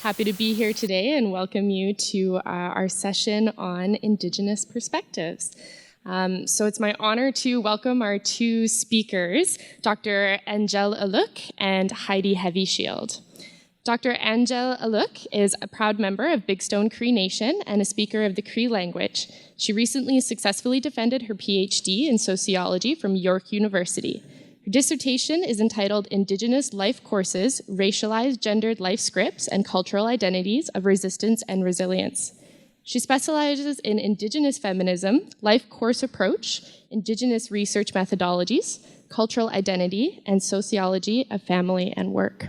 Happy to be here today and welcome you to our session on Indigenous perspectives. So it's my honor to welcome our two speakers, Dr. Angele Alook and Heidi HeavyShield. Dr. Angele Alook is a proud member of Bigstone Cree Nation and a speaker of the Cree language. She recently successfully defended her PhD in sociology from York University. Her dissertation is entitled Indigenous Life Courses, Racialized Gendered Life Scripts and Cultural Identities of Resistance and Resilience. She specializes in Indigenous feminism, life course approach, Indigenous research methodologies, cultural identity, and sociology of family and work.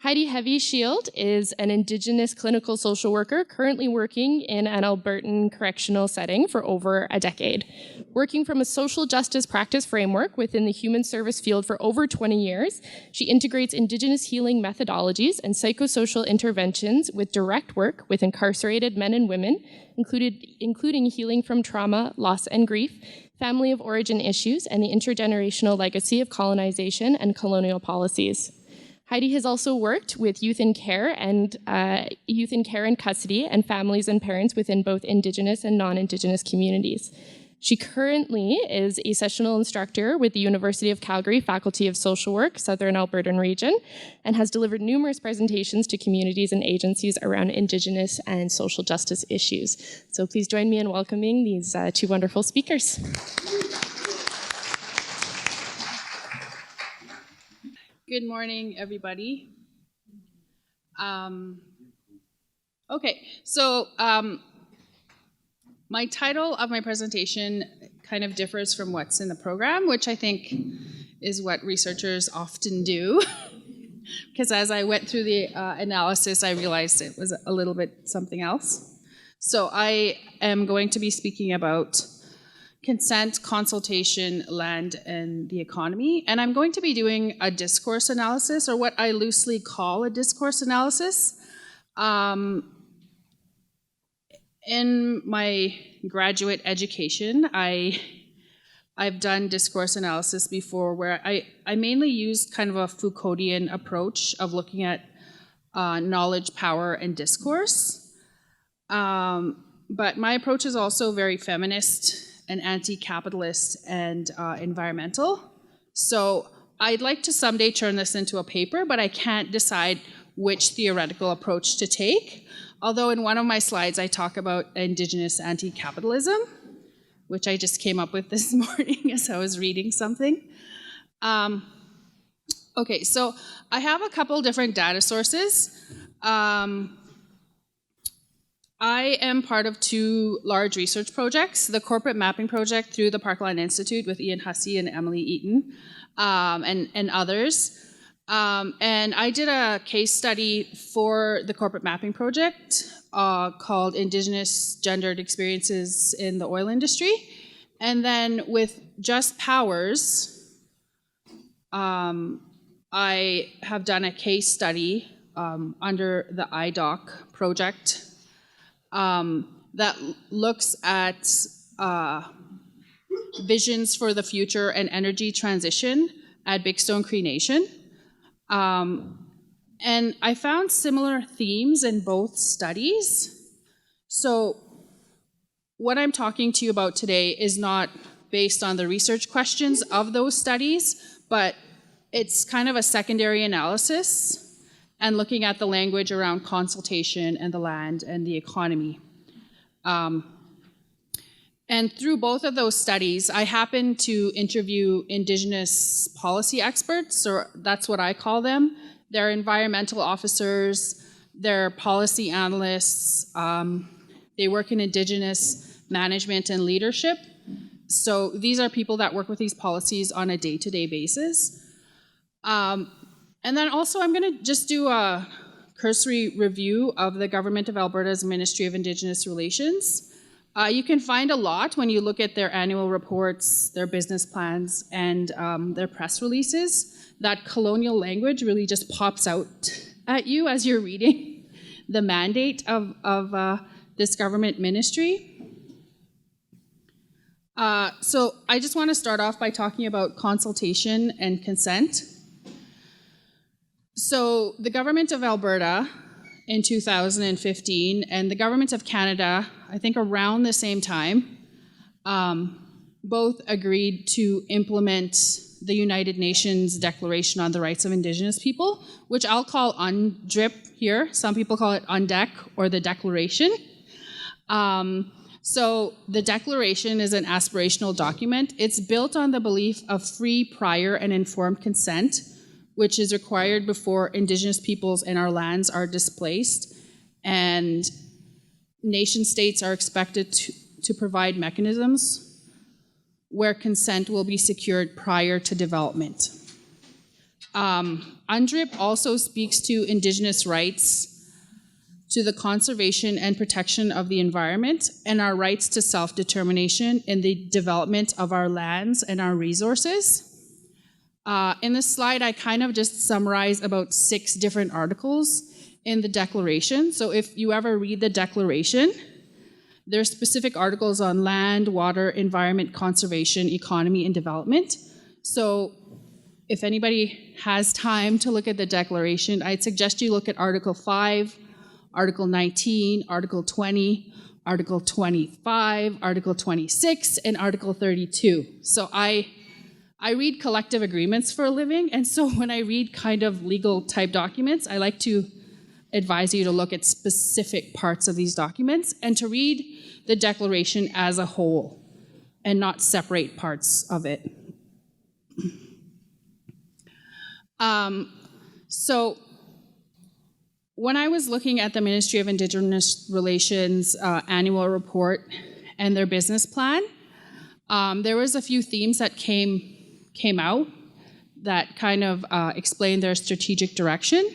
Heidi HeavyShield is an Indigenous clinical social worker currently working in an Albertan correctional setting for over a decade. Working from a social justice practice framework within the human service field for over 20 years, she integrates Indigenous healing methodologies and psychosocial interventions with direct work with incarcerated men and women, including healing from trauma, loss and grief, family of origin issues, and the intergenerational legacy of colonization and colonial policies. Heidi has also worked with youth in care and custody and families and parents within both Indigenous and non-Indigenous communities. She currently is a sessional instructor with the University of Calgary Faculty of Social Work, Southern Albertan region, and has delivered numerous presentations to communities and agencies around Indigenous and social justice issues. So please join me in welcoming these two wonderful speakers. Good morning, everybody. Okay, so my title of my presentation kind of differs from what's in the program, which I think is what researchers often do. Because as I went through the analysis, I realized it was a little bit something else. So I am going to be speaking about consent, consultation, land, and the economy. And I'm going to be doing a discourse analysis, or what I loosely call a discourse analysis. In my graduate education, I've done discourse analysis before, where I mainly used kind of a Foucauldian approach of looking at knowledge, power, and discourse. But my approach is also very feminist and anti-capitalist and environmental. So I'd like to someday turn this into a paper, but I can't decide which theoretical approach to take. Although in one of my slides, I talk about Indigenous anti-capitalism, which I just came up with this morning as I was reading something. Okay, so I have a couple different data sources. I am part of two large research projects, the Corporate Mapping Project through the Parkland Institute with Ian Hussey and Emily Eaton, and others. And I did a case study for the Corporate Mapping Project called Indigenous Gendered Experiences in the Oil Industry. And then with Just Powers, I have done a case study under the iDoc project that looks at visions for the future and energy transition at Bigstone Cree Nation. And I found similar themes in both studies. So what I'm talking to you about today is not based on the research questions of those studies, but it's kind of a secondary analysis and looking at the language around consultation and the land and the economy. And through both of those studies, I happened to interview Indigenous policy experts, or that's what I call them. They're environmental officers, they're policy analysts, they work in Indigenous management and leadership. So these are people that work with these policies on a day-to-day basis. And then also I'm going to just do a cursory review of the Government of Alberta's Ministry of Indigenous Relations. You can find a lot when you look at their annual reports, their business plans, and their press releases. That colonial language really just pops out at you as you're reading the mandate of this government ministry. So I just want to start off by talking about consultation and consent. So the Government of Alberta in 2015, and the Government of Canada, I think around the same time, both agreed to implement the United Nations Declaration on the Rights of Indigenous People, which I'll call UNDRIP here. Some people call it UNDEC or the Declaration. So the Declaration is an aspirational document. It's built on the belief of free, prior, and informed consent, which is required before Indigenous peoples in our lands are displaced, and nation states are expected to provide mechanisms where consent will be secured prior to development. UNDRIP also speaks to Indigenous rights, to the conservation and protection of the environment, and our rights to self-determination in the development of our lands and our resources. In this slide, I kind of just summarize about 6 different articles in the Declaration. So if you ever read the Declaration, there are specific articles on land, water, environment, conservation, economy, and development. So if anybody has time to look at the Declaration, I'd suggest you look at Article 5, Article 19, Article 20, Article 25, Article 26, and Article 32. So I read collective agreements for a living, and so when I read kind of legal type documents, I like to advise you to look at specific parts of these documents and to read the Declaration as a whole and not separate parts of it. So when I was looking at the Ministry of Indigenous Relations annual report and their business plan, there was a few themes that came out that kind of explain their strategic direction.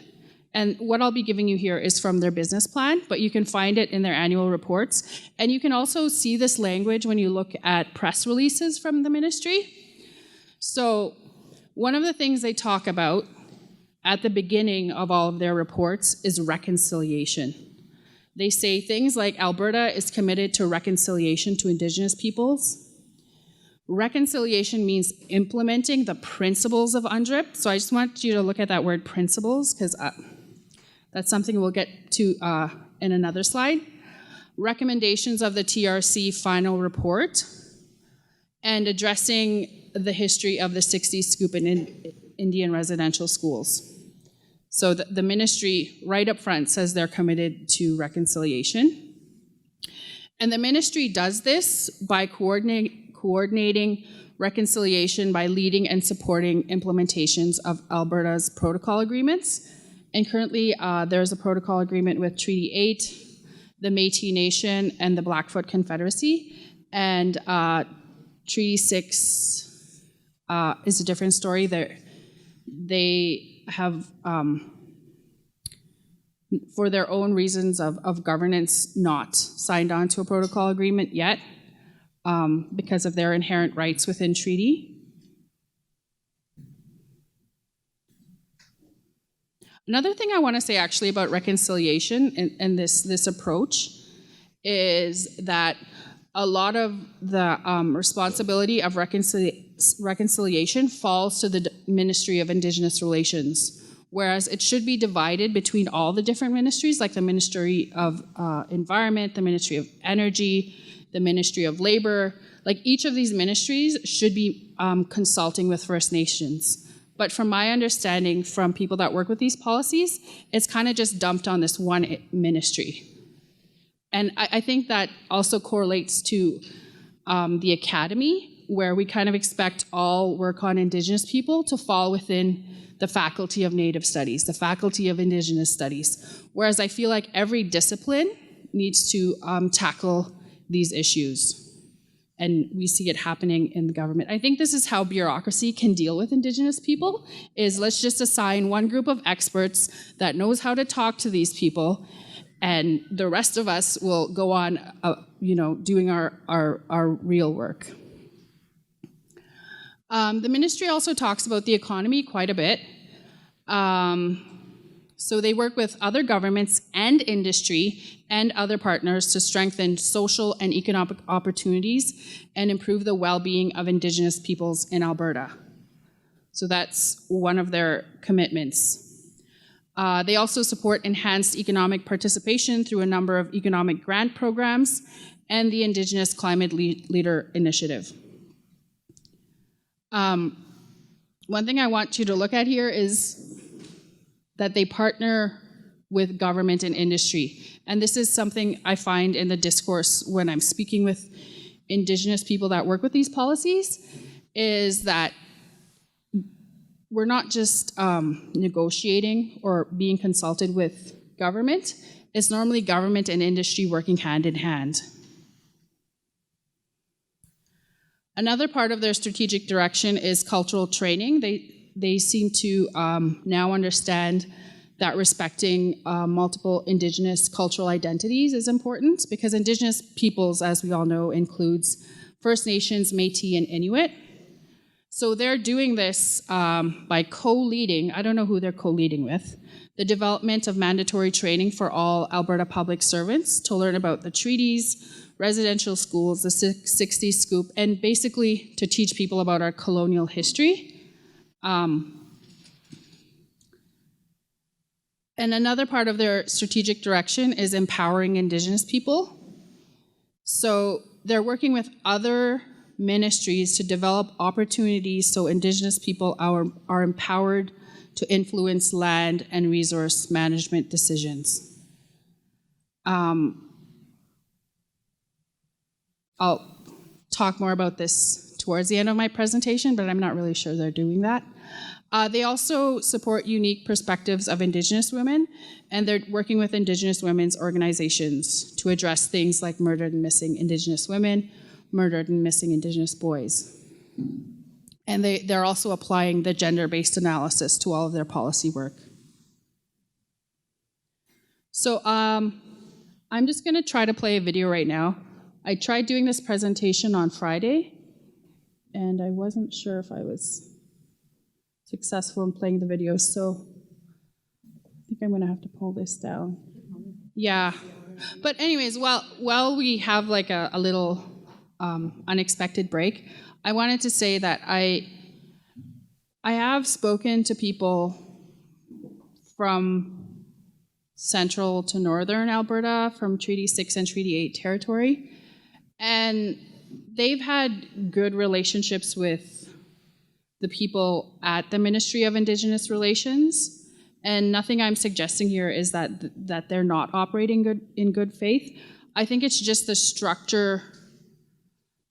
And what I'll be giving you here is from their business plan, but you can find it in their annual reports. And you can also see this language when you look at press releases from the ministry. So one of the things they talk about at the beginning of all of their reports is reconciliation. They say things like Alberta is committed to reconciliation to Indigenous peoples. Reconciliation means implementing the principles of UNDRIP. So I just want you to look at that word principles, because that's something we'll get to in another slide. Recommendations of the TRC final report, and addressing the history of the 60s scoop in Indian residential schools. So the ministry right up front says they're committed to reconciliation. And the ministry does this by coordinating reconciliation by leading and supporting implementations of Alberta's protocol agreements. And currently there's a protocol agreement with Treaty 8, the Métis Nation, and the Blackfoot Confederacy. And Treaty 6 is a different story. They have, for their own reasons of governance, not signed on to a protocol agreement yet because of their inherent rights within treaty. Another thing I want to say actually about reconciliation and this approach is that a lot of the responsibility of reconciliation falls to the Ministry of Indigenous Relations, whereas it should be divided between all the different ministries, like the Ministry of Environment, the Ministry of Energy, the Ministry of Labor. Like each of these ministries should be consulting with First Nations. But from my understanding from people that work with these policies, it's kind of just dumped on this one ministry. And I think that also correlates to the academy, where we kind of expect all work on Indigenous people to fall within the Faculty of Native Studies, the Faculty of Indigenous Studies, whereas I feel like every discipline needs to tackle these issues. And we see it happening in the government. I think this is how bureaucracy can deal with Indigenous people, is let's just assign one group of experts that knows how to talk to these people, and the rest of us will go on doing our real work. The ministry also talks about the economy quite a bit. So they work with other governments and industry and other partners to strengthen social and economic opportunities and improve the well-being of Indigenous peoples in Alberta. So that's one of their commitments. They also support enhanced economic participation through a number of economic grant programs and the Indigenous Climate Leader Initiative. One thing I want you to look at here is that they partner with government and industry. And this is something I find in the discourse when I'm speaking with Indigenous people that work with these policies, is that we're not just negotiating or being consulted with government. It's normally government and industry working hand in hand. Another part of their strategic direction is cultural training. They seem to now understand that respecting multiple Indigenous cultural identities is important, because Indigenous peoples, as we all know, includes First Nations, Métis, and Inuit. So they're doing this by co-leading, I don't know who they're co-leading with, the development of mandatory training for all Alberta public servants to learn about the treaties, residential schools, the 60s Scoop, and basically to teach people about our colonial history. And another part of their strategic direction is empowering Indigenous people. So they're working with other ministries to develop opportunities so Indigenous people are empowered to influence land and resource management decisions. I'll talk more about this towards the end of my presentation, but I'm not really sure they're doing that. They also support unique perspectives of Indigenous women, and they're working with Indigenous women's organizations to address things like murdered and missing Indigenous women, murdered and missing Indigenous boys. And they're also applying the gender-based analysis to all of their policy work. So I'm just gonna try to play a video right now. I tried doing this presentation on Friday, and I wasn't sure if I was successful in playing the video, so I think I'm gonna have to pull this down. Yeah, but anyways, while we have like a little unexpected break, I wanted to say that I have spoken to people from central to northern Alberta, from Treaty 6 and Treaty 8 territory, and they've had good relationships with the people at the Ministry of Indigenous Relations, and nothing I'm suggesting here is that they're not operating in good faith. I think it's just the structure,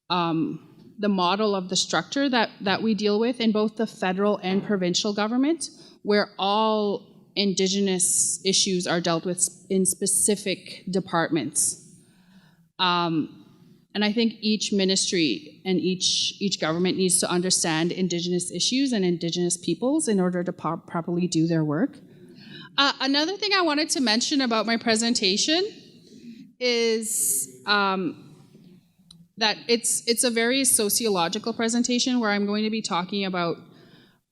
the model of the structure that we deal with in both the federal and provincial government, where all Indigenous issues are dealt with in specific departments. And I think each ministry and each government needs to understand Indigenous issues and Indigenous peoples in order to properly do their work. Another thing I wanted to mention about my presentation is that it's a very sociological presentation where I'm going to be talking about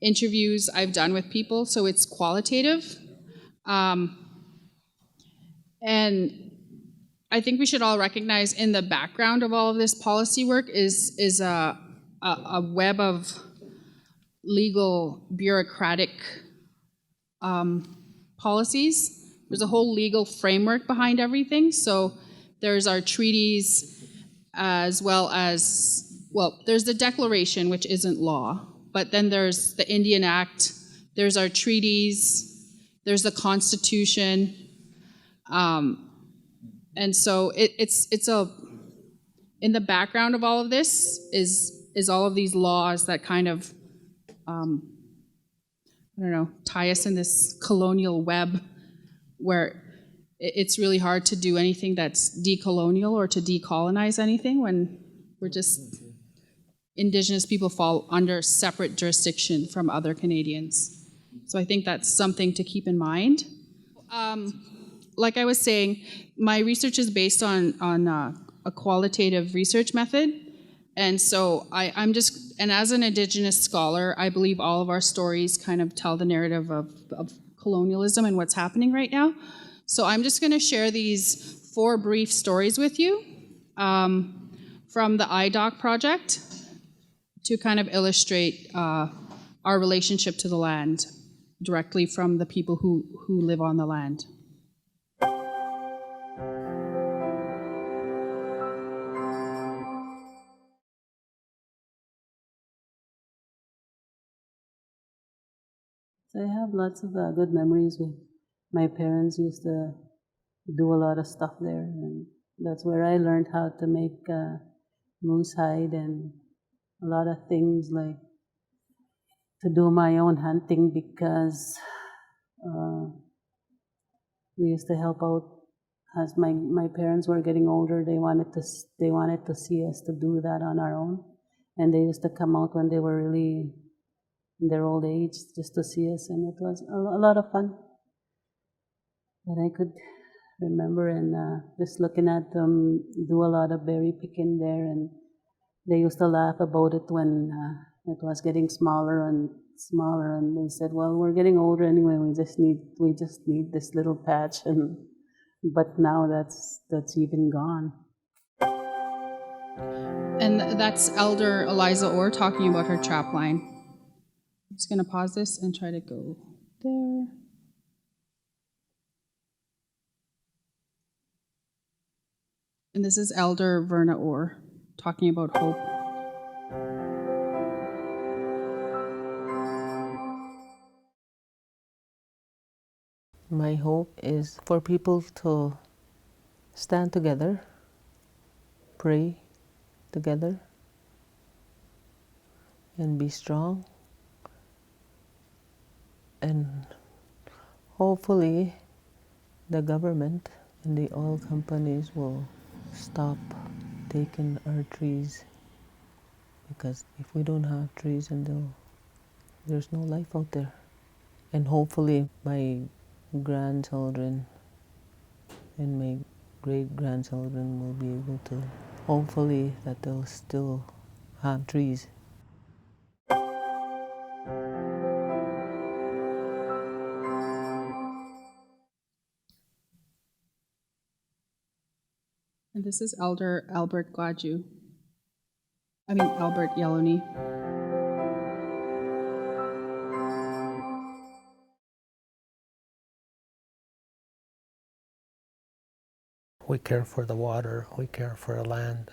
interviews I've done with people, so it's qualitative. And I think we should all recognize in the background of all of this policy work is a web of legal, bureaucratic policies. There's a whole legal framework behind everything. So there's our treaties, as well as, well, there's the Declaration, which isn't law, but then there's the Indian Act, there's our treaties, there's the Constitution, and so it's in the background of all of this is all of these laws that kind of, I don't know, tie us in this colonial web where it's really hard to do anything that's decolonial or to decolonize anything when we're just, Indigenous people fall under separate jurisdiction from other Canadians. So I think that's something to keep in mind. Like I was saying, my research is based on a qualitative research method. And so I'm just, and as an Indigenous scholar, I believe all of our stories kind of tell the narrative of colonialism and what's happening right now. So I'm just gonna share these 4 brief stories with you from the iDoc project to kind of illustrate our relationship to the land. directly from the people who live on the land. So I have lots of good memories with my parents. Used to do a lot of stuff there, and that's where I learned how to make moose hide and a lot of things like to do my own hunting because uh, we used to help out as my parents were getting older. They wanted to see us to do that on our own, and they used to come out when they were really in their old age just to see us, and it was a lot of fun that I could remember. And just looking at them do a lot of berry picking there, and they used to laugh about it when it was getting smaller and smaller, and they said, well, we're getting older anyway, we just need this little patch. And but now that's even gone. And that's Elder Eliza Orr talking about her trap line. I'm just going to pause this and try to go there. And this is Elder Verna Orr talking about hope. My hope is for people to stand together, pray together, and be strong. And hopefully the government and the oil companies will stop taking our trees, because if we don't have trees, then there's no life out there. And hopefully my grandchildren and my great-grandchildren will be able to, hopefully that they'll still have trees. And this is Elder Albert Yellowknee. We care for the water, we care for the land,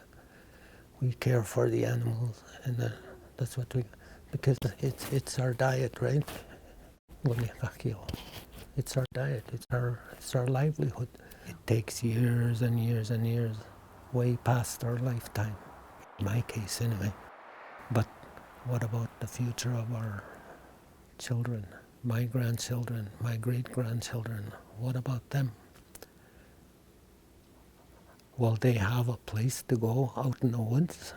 we care for the animals, and that's what we, because it's our diet, right? It's our diet, it's our livelihood. It takes years and years and years, way past our lifetime, in my case anyway. But what about the future of our children, my grandchildren, my great-grandchildren? What about them? Will they have a place to go out in the woods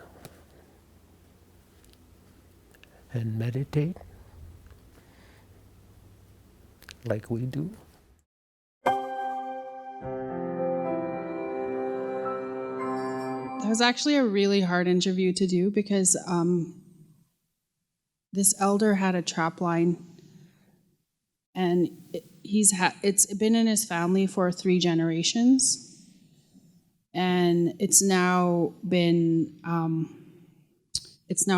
and meditate like we do? That was actually a really hard interview to do because this elder had a trap line, and it's been in his family for 3 generations. And it's now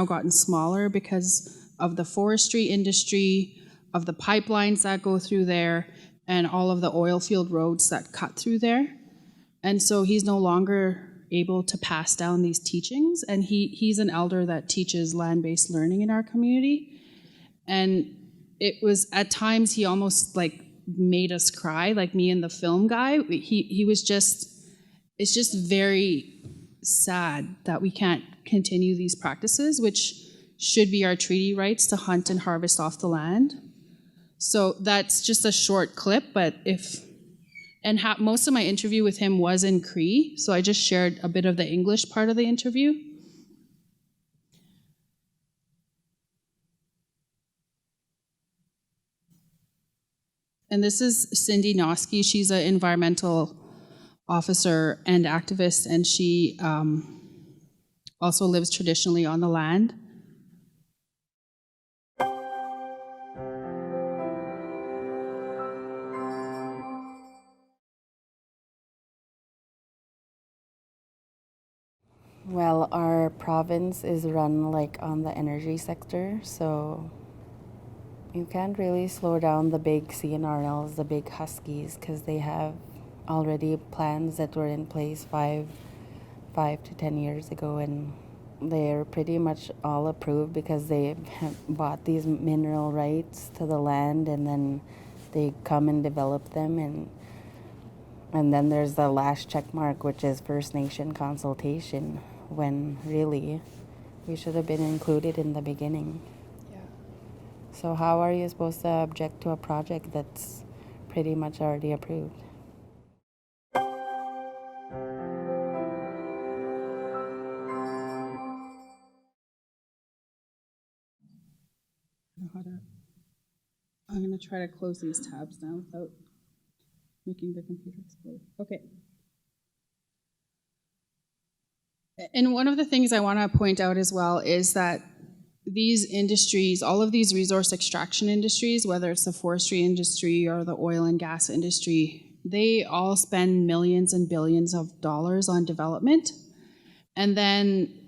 gotten smaller because of the forestry industry, of the pipelines that go through there, and all of the oil field roads that cut through there. And so he's no longer able to pass down these teachings. And he's an elder that teaches land-based learning in our community. And it was, at times, he almost like made us cry, like me and the film guy. He was just, it's just very sad that we can't continue these practices, which should be our treaty rights to hunt and harvest off the land. So that's just a short clip, but most of my interview with him was in Cree, so I just shared a bit of the English part of the interview. And this is Cindy Noski. She's an environmental officer and activist, and she also lives traditionally on the land. Well, our province is run like on the energy sector, so you can't really slow down the big CNRLs, the big Huskies, because they have already plans that were in place five to 10 years ago, and they're pretty much all approved because they have bought these mineral rights to the land, and then they come and develop them, and then there's the last check mark, which is First Nation consultation, when really we should have been included in the beginning. Yeah. So how are you supposed to object to a project that's pretty much already approved? I'm going to try to close these tabs now without making the computer explode. Okay. And one of the things I want to point out as well is that these industries, all of these resource extraction industries, whether it's the forestry industry or the oil and gas industry, they all spend millions and billions of dollars on development. And then,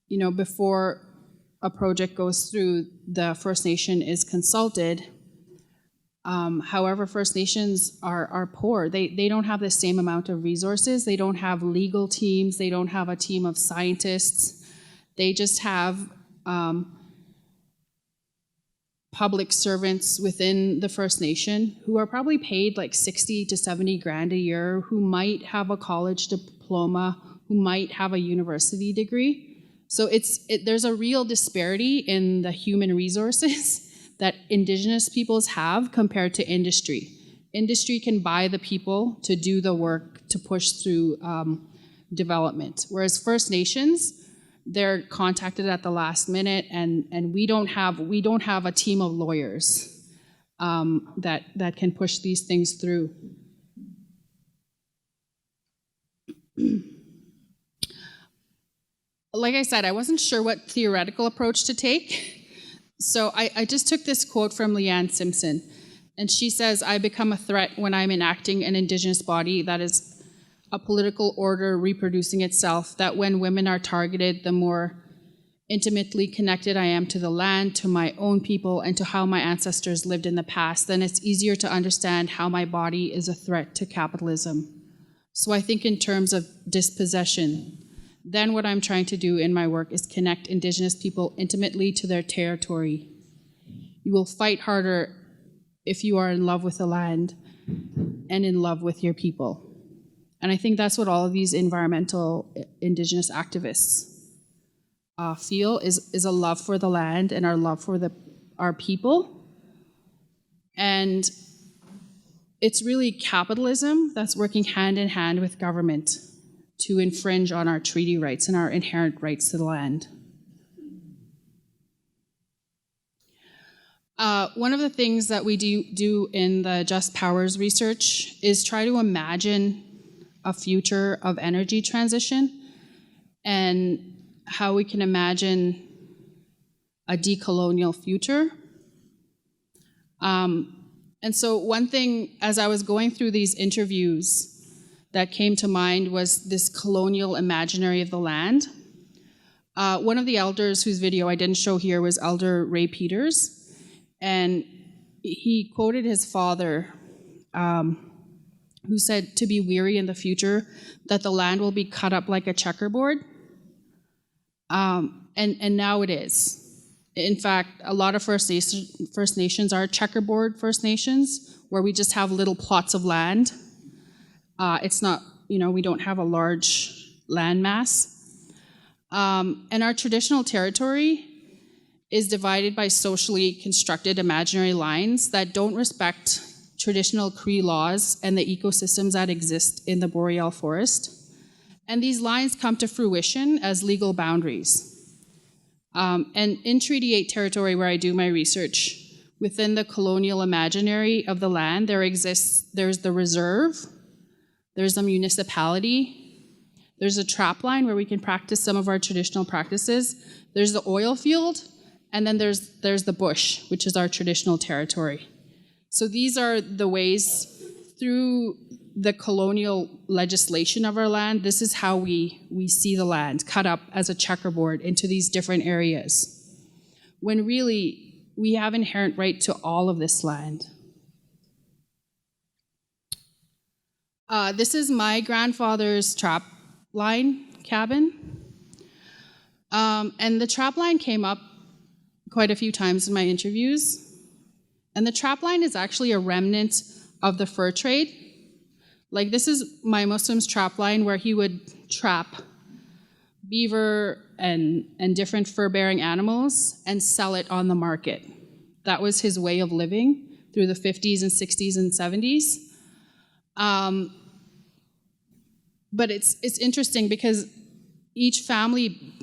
you know, before a project goes through, the First Nation is consulted. However, First Nations are poor. They don't have the same amount of resources. They don't have legal teams. They don't have a team of scientists. They just have public servants within the First Nation who are probably paid like 60 to 70 grand a year, who might have a college diploma, who might have a university degree. So there's a real disparity in the human resources that Indigenous peoples have compared to industry. Industry can buy the people to do the work to push through development, whereas First Nations, they're contacted at the last minute, and we don't have a team of lawyers that can push these things through. Like I said, I wasn't sure what theoretical approach to take. So I just took this quote from Leanne Simpson, and she says, "I become a threat when I'm enacting an Indigenous body that is a political order reproducing itself, that when women are targeted, the more intimately connected I am to the land, to my own people, and to how my ancestors lived in the past, then it's easier to understand how my body is a threat to capitalism." So I think in terms of dispossession, then what I'm trying to do in my work is connect Indigenous people intimately to their territory. You will fight harder if you are in love with the land and in love with your people. And I think that's what all of these environmental Indigenous activists feel, is a love for the land and our love for our people. And it's really capitalism that's working hand in hand with government to infringe on our treaty rights and our inherent rights to the land. One of the things that we do in the Just Powers research is try to imagine a future of energy transition and how we can imagine a decolonial future. And so one thing, as I was going through these interviews, that came to mind was this colonial imaginary of the land. One of the elders whose video I didn't show here was Elder Ray Peters, and he quoted his father, who said to be weary in the future that the land will be cut up like a checkerboard, and now it is. In fact, a lot of First Nations are checkerboard First Nations, where we just have little plots of land. It's not, we don't have a large land mass. And our traditional territory is divided by socially constructed imaginary lines that don't respect traditional Cree laws and the ecosystems that exist in the boreal forest. And these lines come to fruition as legal boundaries. And in Treaty 8 territory, where I do my research, within the colonial imaginary of the land, there's the reserve, there's a municipality, there's a trap line where we can practice some of our traditional practices, there's the oil field, and then there's the bush, which is our traditional territory. So these are the ways through the colonial legislation of our land. This is how we see the land cut up as a checkerboard into these different areas. When really we have inherent right to all of this land. This is my grandfather's trap line cabin. And the trap line came up quite a few times in my interviews. And the trap line is actually a remnant of the fur trade. Like, this is my Muslim's trap line, where he would trap beaver and different fur-bearing animals and sell it on the market. That was his way of living through the 50s and 60s and 70s. But it's interesting because each family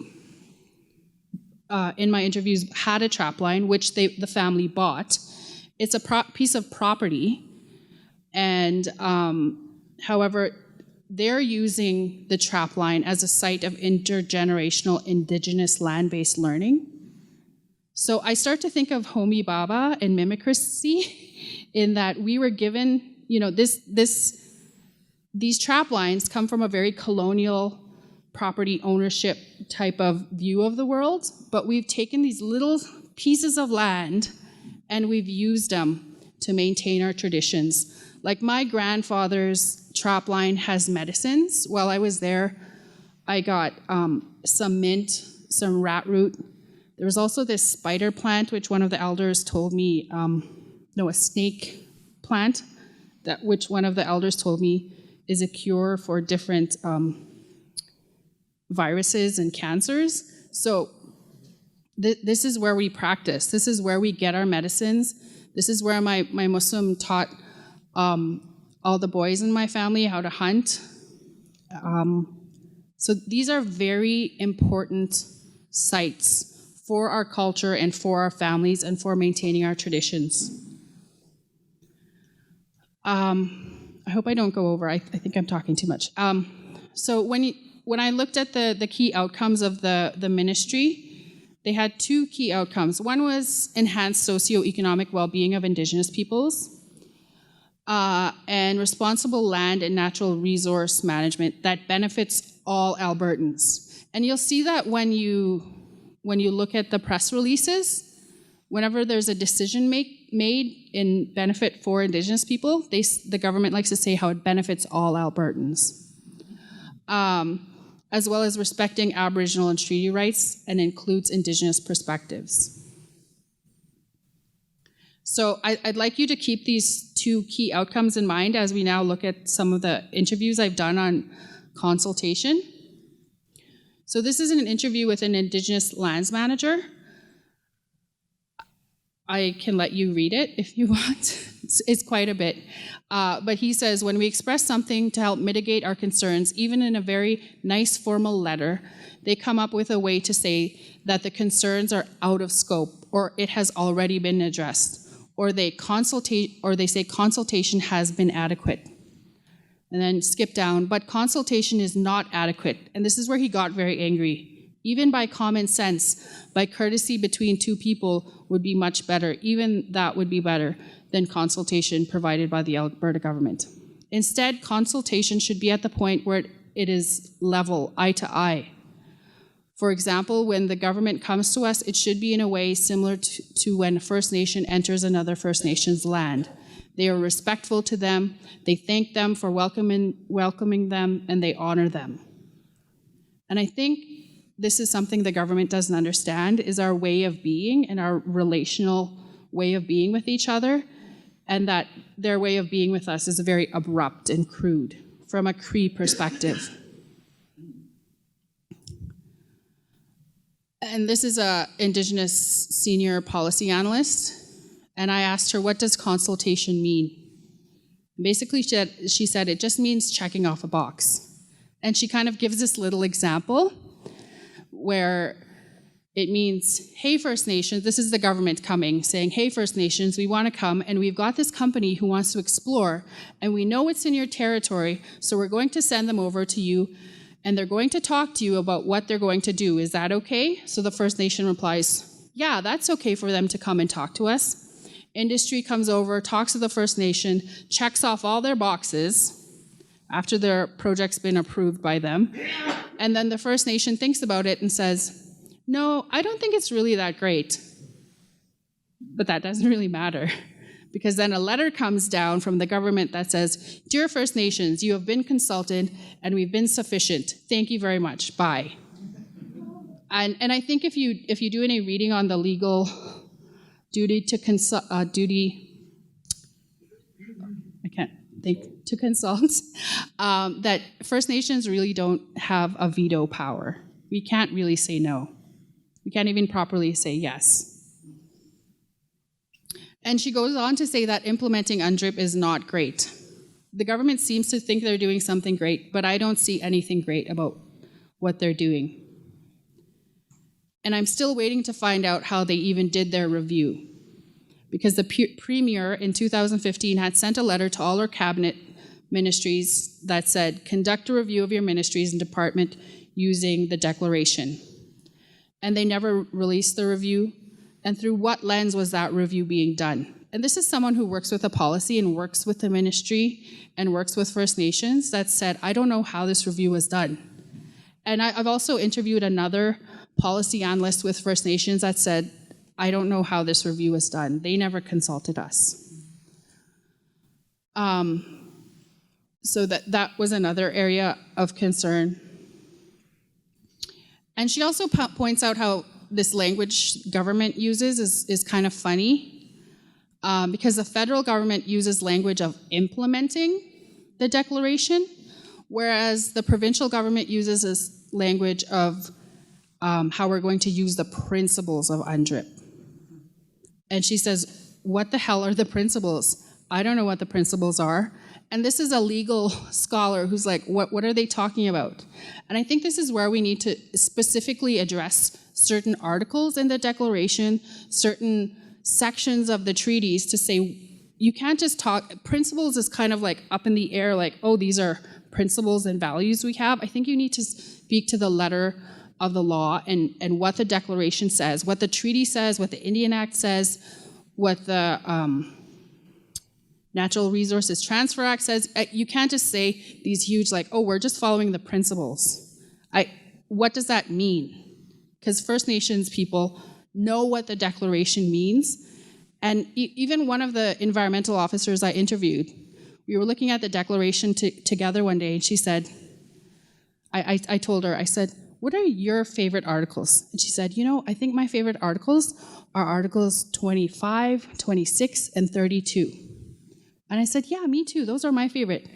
in my interviews had a trap line, which the family bought. It's a piece of property, and however, they're using the trap line as a site of intergenerational Indigenous land-based learning. So I start to think of Homi Baba and mimicry in that we were given, these trap lines come from a very colonial property ownership type of view of the world, but we've taken these little pieces of land and we've used them to maintain our traditions. Like, my grandfather's trap line has medicines. While I was there, I got some mint, some rat root. There was also this spider plant, which one of the elders told me, a snake plant, which one of the elders told me is a cure for different viruses and cancers. So this is where we practice. This is where we get our medicines. This is where my Muslim taught all the boys in my family how to hunt. So these are very important sites for our culture and for our families and for maintaining our traditions. I hope I don't go over. I think I'm talking too much. So when I looked at the key outcomes of the ministry, they had two key outcomes. One was enhanced socioeconomic well-being of Indigenous peoples, and responsible land and natural resource management that benefits all Albertans. And you'll see that when you look at the press releases, whenever there's a decision made in benefit for Indigenous people, the government likes to say how it benefits all Albertans, as well as respecting Aboriginal and treaty rights and includes Indigenous perspectives. So I'd like you to keep these two key outcomes in mind as we now look at some of the interviews I've done on consultation. So this is an interview with an Indigenous lands manager. I can let you read it if you want. It's quite a bit. But he says, when we express something to help mitigate our concerns, even in a very nice formal letter, they come up with a way to say that the concerns are out of scope, or it has already been addressed, or they say consultation has been adequate. And then skip down, but consultation is not adequate. And this is where he got very angry. Even by common sense, by courtesy between two people would be much better. Even that would be better than consultation provided by the Alberta government. Instead, consultation should be at the point where it is level, eye to eye. For example, when the government comes to us, it should be in a way similar to when a First Nation enters another First Nation's land. They are respectful to them, they thank them for welcoming them, and they honor them. And I think this is something the government doesn't understand, is our way of being and our relational way of being with each other, and that their way of being with us is very abrupt and crude from a Cree perspective. And this is an Indigenous senior policy analyst, and I asked her, what does consultation mean? Basically, she said, it just means checking off a box. And she kind of gives this little example where it means, hey, First Nations, this is the government coming, saying, hey, First Nations, we want to come, and we've got this company who wants to explore, and we know it's in your territory, so we're going to send them over to you, and they're going to talk to you about what they're going to do. Is that okay? So the First Nation replies, yeah, that's okay for them to come and talk to us. Industry comes over, talks to the First Nation, checks off all their boxes after their project's been approved by them, and then the First Nation thinks about it and says, no, I don't think it's really that great. But that doesn't really matter, because then a letter comes down from the government that says, "Dear First Nations, you have been consulted and we've been sufficient. Thank you very much. Bye." And I think if you do any reading on the legal duty to consult, I can't think, to consult, that First Nations really don't have a veto power. We can't really say no. We can't even properly say yes. And she goes on to say that implementing UNDRIP is not great. The government seems to think they're doing something great, but I don't see anything great about what they're doing. And I'm still waiting to find out how they even did their review. Because the Premier in 2015 had sent a letter to all her cabinet ministries that said, conduct a review of your ministries and department using the declaration. And they never released the review. And through what lens was that review being done? And this is someone who works with a policy and works with the ministry and works with First Nations that said, I don't know how this review was done. And I've also interviewed another policy analyst with First Nations that said, I don't know how this review was done. They never consulted us. So that was another area of concern. And she also points out how this language government uses is kind of funny, because the federal government uses language of implementing the declaration, whereas the provincial government uses this language of how we're going to use the principles of UNDRIP. And she says, what the hell are the principles? I don't know what the principles are. And this is a legal scholar who's like, what are they talking about? And I think this is where we need to specifically address certain articles in the declaration, certain sections of the treaties to say, you can't just talk, principles is kind of like up in the air, like, oh, these are principles and values we have. I think you need to speak to the letter of the law and what the declaration says, what the treaty says, what the Indian Act says, what the Natural Resources Transfer Act says. You can't just say these huge, like, oh, we're just following the principles. What does that mean? Because First Nations people know what the declaration means. And even one of the environmental officers I interviewed, we were looking at the declaration together one day, and she said, I told her, I said, what are your favorite articles? And she said, I think my favorite articles are Articles 25, 26, and 32. And I said, yeah, me too. Those are my favorite.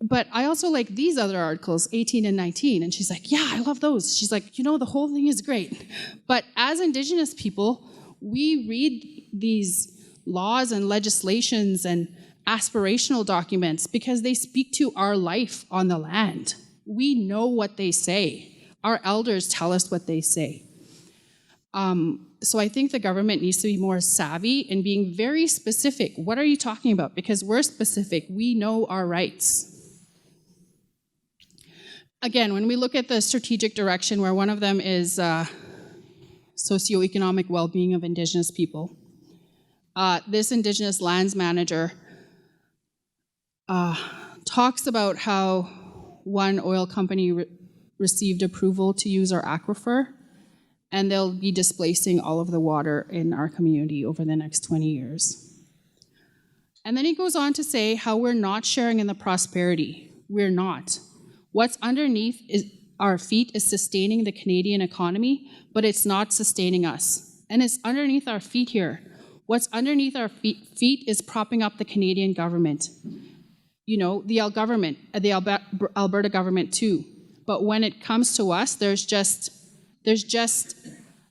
But I also like these other articles, 18 and 19. And she's like, yeah, I love those. She's like, the whole thing is great. But as Indigenous people, we read these laws and legislations and aspirational documents because they speak to our life on the land. We know what they say. Our elders tell us what they say. So I think the government needs to be more savvy in being very specific. What are you talking about? Because we're specific. We know our rights. Again, when we look at the strategic direction, where one of them is socioeconomic well-being of Indigenous people, this Indigenous lands manager talks about how one oil company received approval to use our aquifer, and they'll be displacing all of the water in our community over the next 20 years. And then he goes on to say how we're not sharing in the prosperity. We're not. What's underneath our feet is sustaining the Canadian economy, but it's not sustaining us. And it's underneath our feet here. What's underneath our feet is propping up the Canadian government. The Alberta government too. But when it comes to us, there's just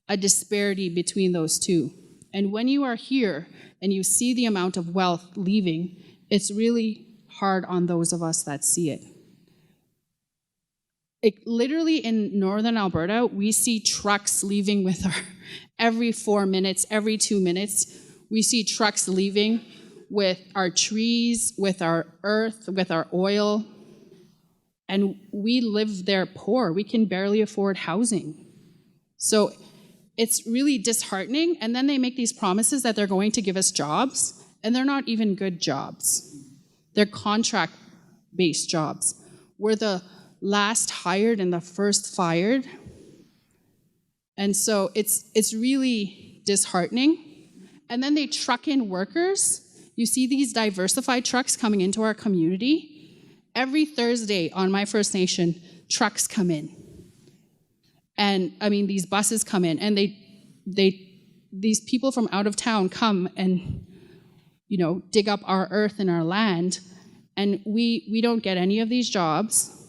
a disparity between those two. And when you are here and you see the amount of wealth leaving, it's really hard on those of us that see it. Literally in northern Alberta, we see trucks leaving with every 4 minutes, every 2 minutes, we see trucks leaving with our trees, with our earth, with our oil. And we live there poor. We can barely afford housing. So it's really disheartening. And then they make these promises that they're going to give us jobs, and they're not even good jobs. They're contract-based jobs. We're the last hired and the first fired. And so it's really disheartening. and then they truck in workers. You see these diversified trucks coming into our community. Every Thursday on my First Nation, trucks come in. And I mean, these buses come in, and these people from out of town come and, you know, dig up our earth and our land, and we don't get any of these jobs.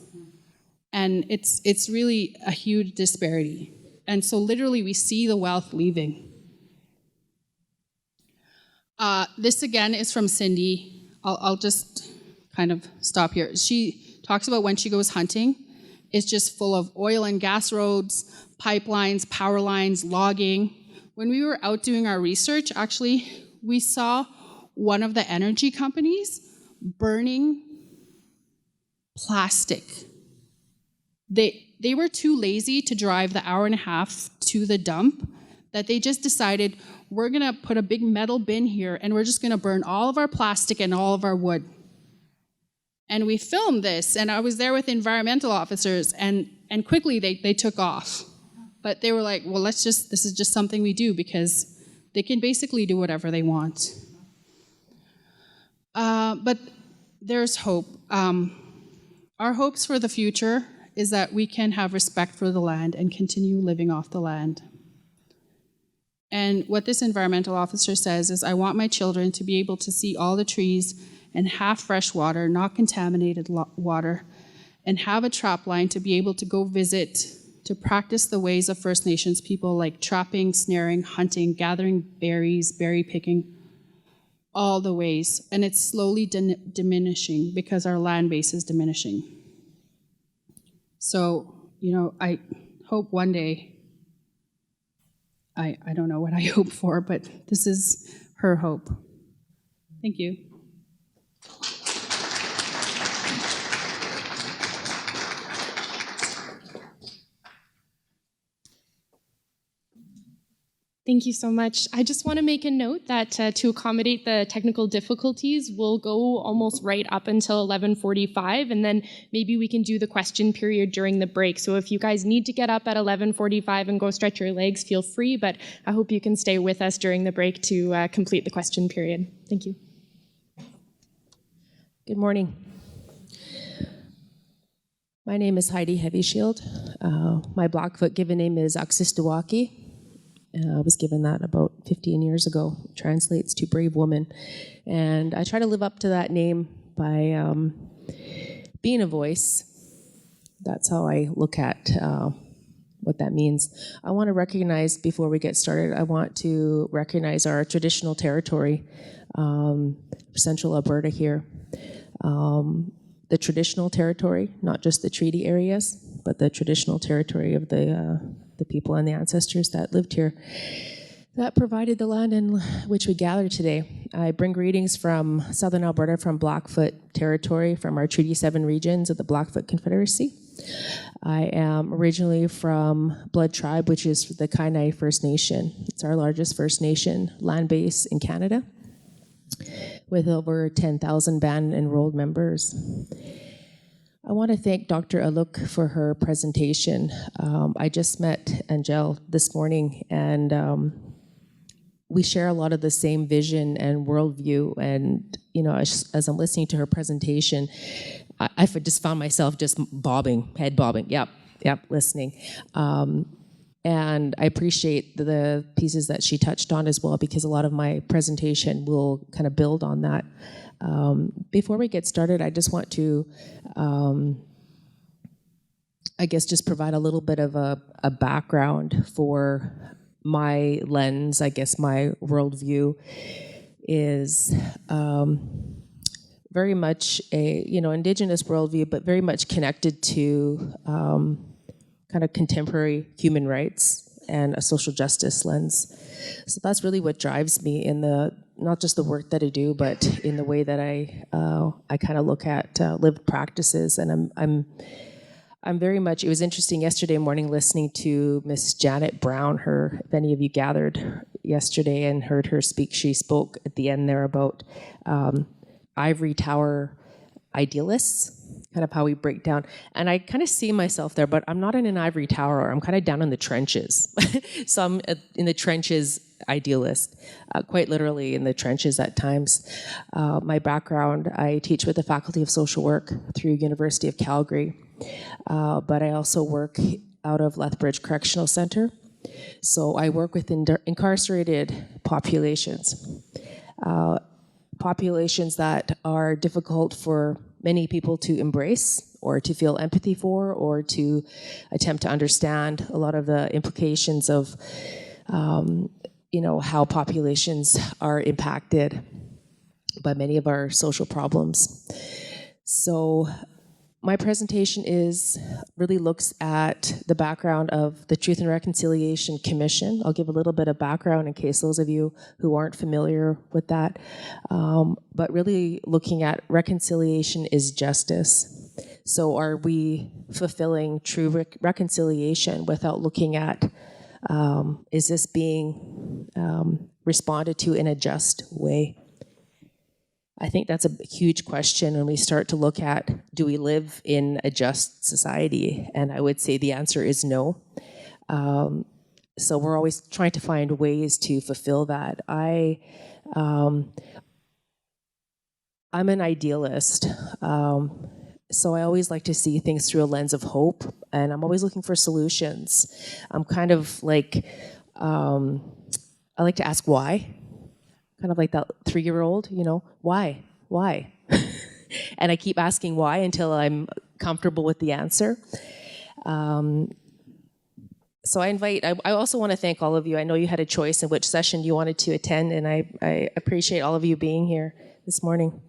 And it's really a huge disparity. And so literally we see the wealth leaving. This again is from Cindy. I'll just kind of stop here. She talks about when she goes hunting, it's just full of oil and gas roads, pipelines, power lines, logging. When we were out doing our research, actually, we saw one of the energy companies burning plastic. They were too lazy to drive the hour and a half to the dump that they just decided, we're gonna put a big metal bin here and we're just gonna burn all of our plastic and all of our wood. And we filmed this, and I was there with environmental officers, and quickly they took off. But they were like, well, this is just something we do, because they can basically do whatever they want. But there's hope. Our hopes for the future is that we can have respect for the land and continue living off the land. And what this environmental officer says is, I want my children to be able to see all the trees and have fresh water, not contaminated water, and have a trap line to be able to go visit, to practice the ways of First Nations people, like trapping, snaring, hunting, gathering berries, berry picking, all the ways. And it's slowly diminishing because our land base is diminishing. So, you know, I hope one day, I don't know what I hope for, but this is her hope. Thank you. Thank you so much. I just want to make a note that to accommodate the technical difficulties, we'll go almost right up until 11:45, and then maybe we can do the question period during the break. So if you guys need to get up at 11:45 and go stretch your legs, feel free, but I hope you can stay with us during the break to complete the question period. Thank you. Good morning. My name is Heidi HeavyShield. My Blackfoot given name is Aksistawaki. I was given that about 15 years ago. It translates to brave woman. And I try to live up to that name by being a voice. That's how I look at what that means. I want to recognize, before we get started, I want to recognize our traditional territory, Central Alberta here. The traditional territory, not just the treaty areas, but the traditional territory of the people and the ancestors that lived here, that provided the land in which we gather today. I bring greetings from Southern Alberta, from Blackfoot territory, from our Treaty 7 regions of the Blackfoot Confederacy. I am originally from Blood Tribe, which is the Kainai First Nation. It's our largest First Nation land base in Canada, with over 10,000 band enrolled members. I want to thank Dr. Alook for her presentation. I just met Angele this morning, and we share a lot of the same vision and worldview. And you know, as I'm listening to her presentation, I just found myself just head bobbing. Yep, listening. And I appreciate the pieces that she touched on as well, because a lot of my presentation will kind of build on that. Before we get started, I just want to, I guess, just provide a little bit of a background for my lens. I guess my worldview is very much a, Indigenous worldview, but very much connected to kind of contemporary human rights and a social justice lens. So that's really what drives me in not just the work that I do, but in the way that I kind of look at lived practices. And I'm very much. It was interesting yesterday morning listening to Miss Janet Brown. If any of you gathered yesterday and heard her speak, she spoke at the end there about ivory tower idealists kind of how we break down. And I kind of see myself there, but I'm not in an ivory tower. I'm kind of down in the trenches. So I'm in the trenches idealist, quite literally in the trenches at times. My background, I teach with the Faculty of Social Work through University of Calgary, but I also work out of Lethbridge Correctional Centre. So I work with incarcerated populations, populations that are difficult for many people to embrace or to feel empathy for or to attempt to understand a lot of the implications of how populations are impacted by many of our social problems. So my presentation really looks at the background of the Truth and Reconciliation Commission. I'll give a little bit of background in case those of you who aren't familiar with that. But really looking at reconciliation is justice. So are we fulfilling true reconciliation without looking at is this being responded to in a just way? I think that's a huge question when we start to look at, do we live in a just society? And I would say the answer is no. So we're always trying to find ways to fulfill that. I'm an idealist. So I always like to see things through a lens of hope, and I'm always looking for solutions. I'm kind of like, I like to ask why. Kind of like that 3-year-old, why? And I keep asking why until I'm comfortable with the answer. So I also want to thank all of you. I know you had a choice in which session you wanted to attend, and I appreciate all of you being here this morning.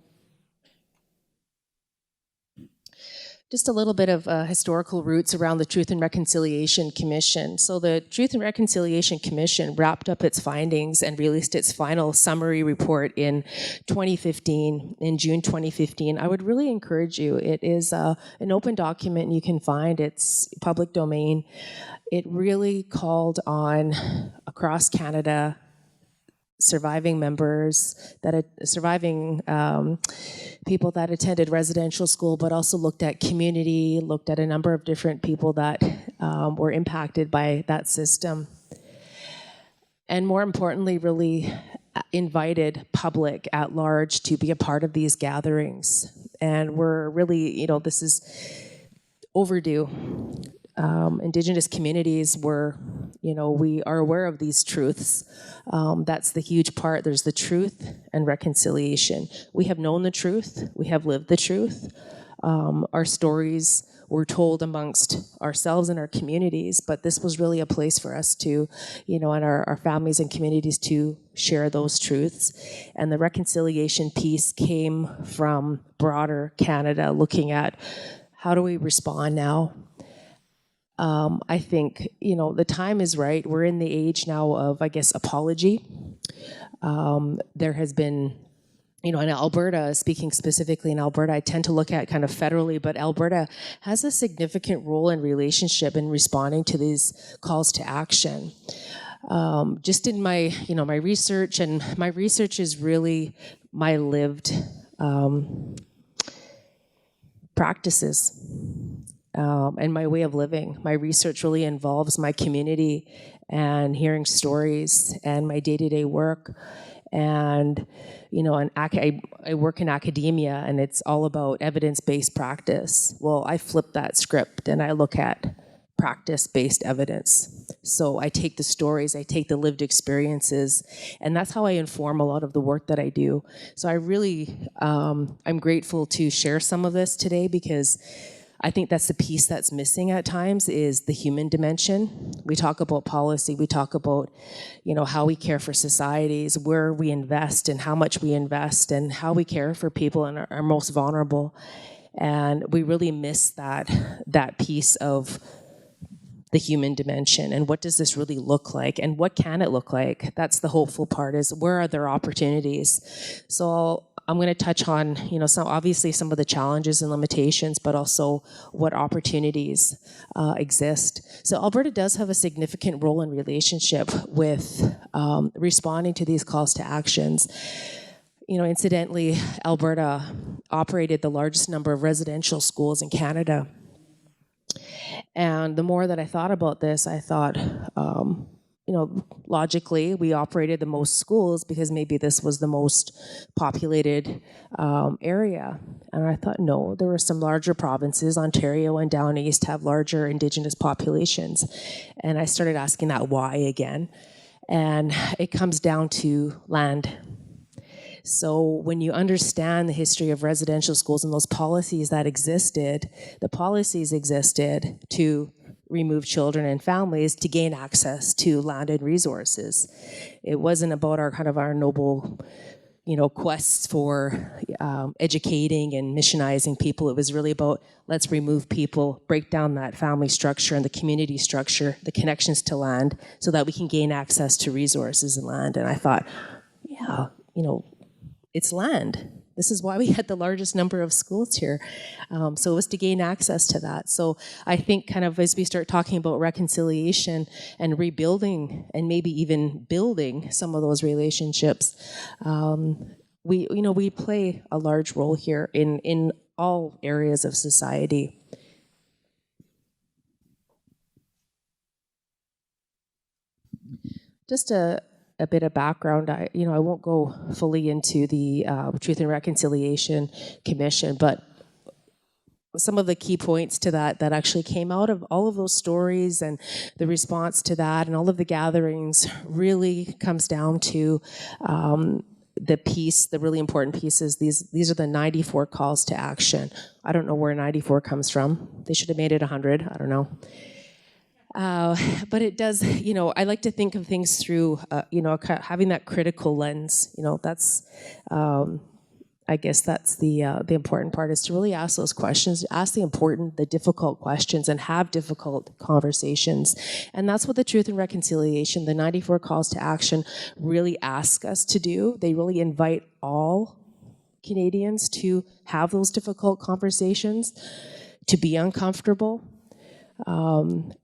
Just a little bit of historical roots around the Truth and Reconciliation Commission. So the Truth and Reconciliation Commission wrapped up its findings and released its final summary report in 2015, in June 2015. I would really encourage you. It is an open document you can find. It's public domain. It really called on, across Canada, surviving members, surviving people that attended residential school, but also looked at community, looked at a number of different people that were impacted by that system. And more importantly, really invited public at large to be a part of these gatherings. And we're really, this is overdue. Indigenous communities we are aware of these truths. That's the huge part. There's the truth and reconciliation. We have known the truth. We have lived the truth. Our stories were told amongst ourselves and our communities, but this was really a place for us to, and our families and communities to share those truths. And the reconciliation piece came from broader Canada, looking at how do we respond now? I think, the time is right. We're in the age now of, apology. There has been, in Alberta, speaking specifically in Alberta, I tend to look at kind of federally, but Alberta has a significant role in relationship in responding to these calls to action. Just in my, my research, and my research is really my lived practices. And my way of living. My research really involves my community and hearing stories and my day-to-day work. And, I work in academia, and it's all about evidence-based practice. Well, I flip that script and I look at practice-based evidence. So I take the stories, I take the lived experiences, and that's how I inform a lot of the work that I do. So I really, I'm grateful to share some of this today, because I think that's the piece that's missing at times, is the human dimension. We talk about policy, we talk about, how we care for societies, where we invest and how much we invest, and how we care for people and are most vulnerable. And we really miss that piece of the human dimension, and what does this really look like, and what can it look like? That's the hopeful part, is where are there opportunities? So I'm going to touch on, some of the challenges and limitations, but also what opportunities exist. So Alberta does have a significant role in relationship with responding to these calls to actions. Incidentally, Alberta operated the largest number of residential schools in Canada. And the more that I thought about this, I thought, logically, we operated the most schools because maybe this was the most populated area. And I thought, no, there were some larger provinces, Ontario and down east, have larger Indigenous populations. And I started asking that why again. And it comes down to land. So when you understand the history of residential schools and those policies that existed, the policies existed to remove children and families to gain access to land and resources. It wasn't about our noble, quests for educating and missionizing people. It was really about, let's remove people, break down that family structure and the community structure, the connections to land, so that we can gain access to resources and land. And I thought, yeah, it's land. This is why we had the largest number of schools here. So it was to gain access to that. So I think as we start talking about reconciliation and rebuilding and maybe even building some of those relationships, we play a large role here in all areas of society. Just a bit of background. I won't go fully into the Truth and Reconciliation Commission, but some of the key points to that actually came out of all of those stories and the response to that and all of the gatherings really comes down to the really important pieces. These are the 94 calls to action. I don't know where 94 comes from. They should have made it 100. I don't know. But it does, I like to think of things through, having that critical lens. That's, I guess that's the important part, is to really ask those questions, ask the difficult questions, and have difficult conversations. And that's what the Truth and Reconciliation, the 94 calls to action, really ask us to do. They really invite all Canadians to have those difficult conversations, to be uncomfortable,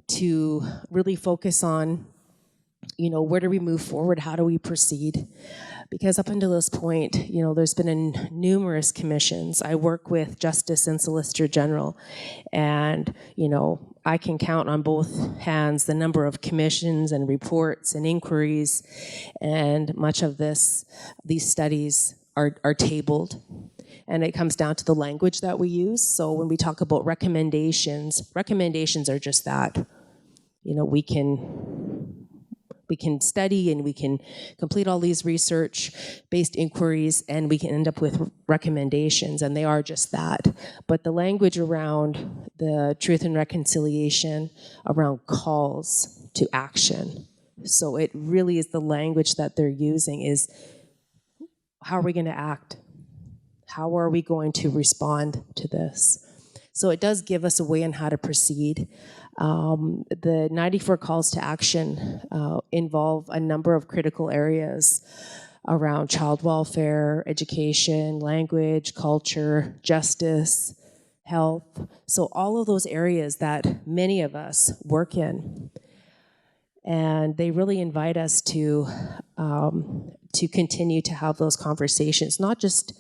to really focus on, where do we move forward? How do we proceed? Because up until this point, there's been numerous commissions. I work with Justice and Solicitor General, and, I can count on both hands the number of commissions and reports and inquiries, and much of these studies are tabled. And it comes down to the language that we use. So when we talk about recommendations are just that. We can study and we can complete all these research-based inquiries and we can end up with recommendations, and they are just that. But the language around the Truth and Reconciliation, around calls to action. So it really is the language that they're using is, how are we going to act? How are we going to respond to this? So it does give us a way on how to proceed. The 94 calls to action involve a number of critical areas around child welfare, education, language, culture, justice, health. So all of those areas that many of us work in. And they really invite us to continue to have those conversations, not just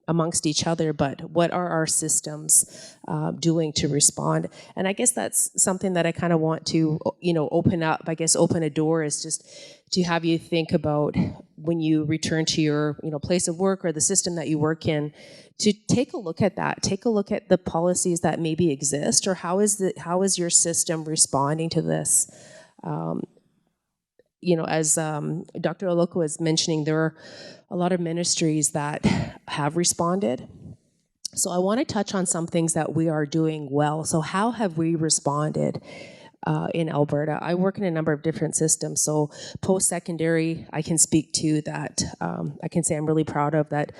amongst each other, but what are our systems doing to respond? And I guess that's something that I kind of want to, open a door, is just to have you think about when you return to your, place of work or the system that you work in, to take a look at that. Take a look at the policies that maybe exist, or how is your system responding to this? As Dr. Alook was mentioning, there are a lot of ministries that have responded. So I want to touch on some things that we are doing well. So how have we responded in Alberta? I work in a number of different systems. So post-secondary, I can speak to that. I can say I'm really proud of that.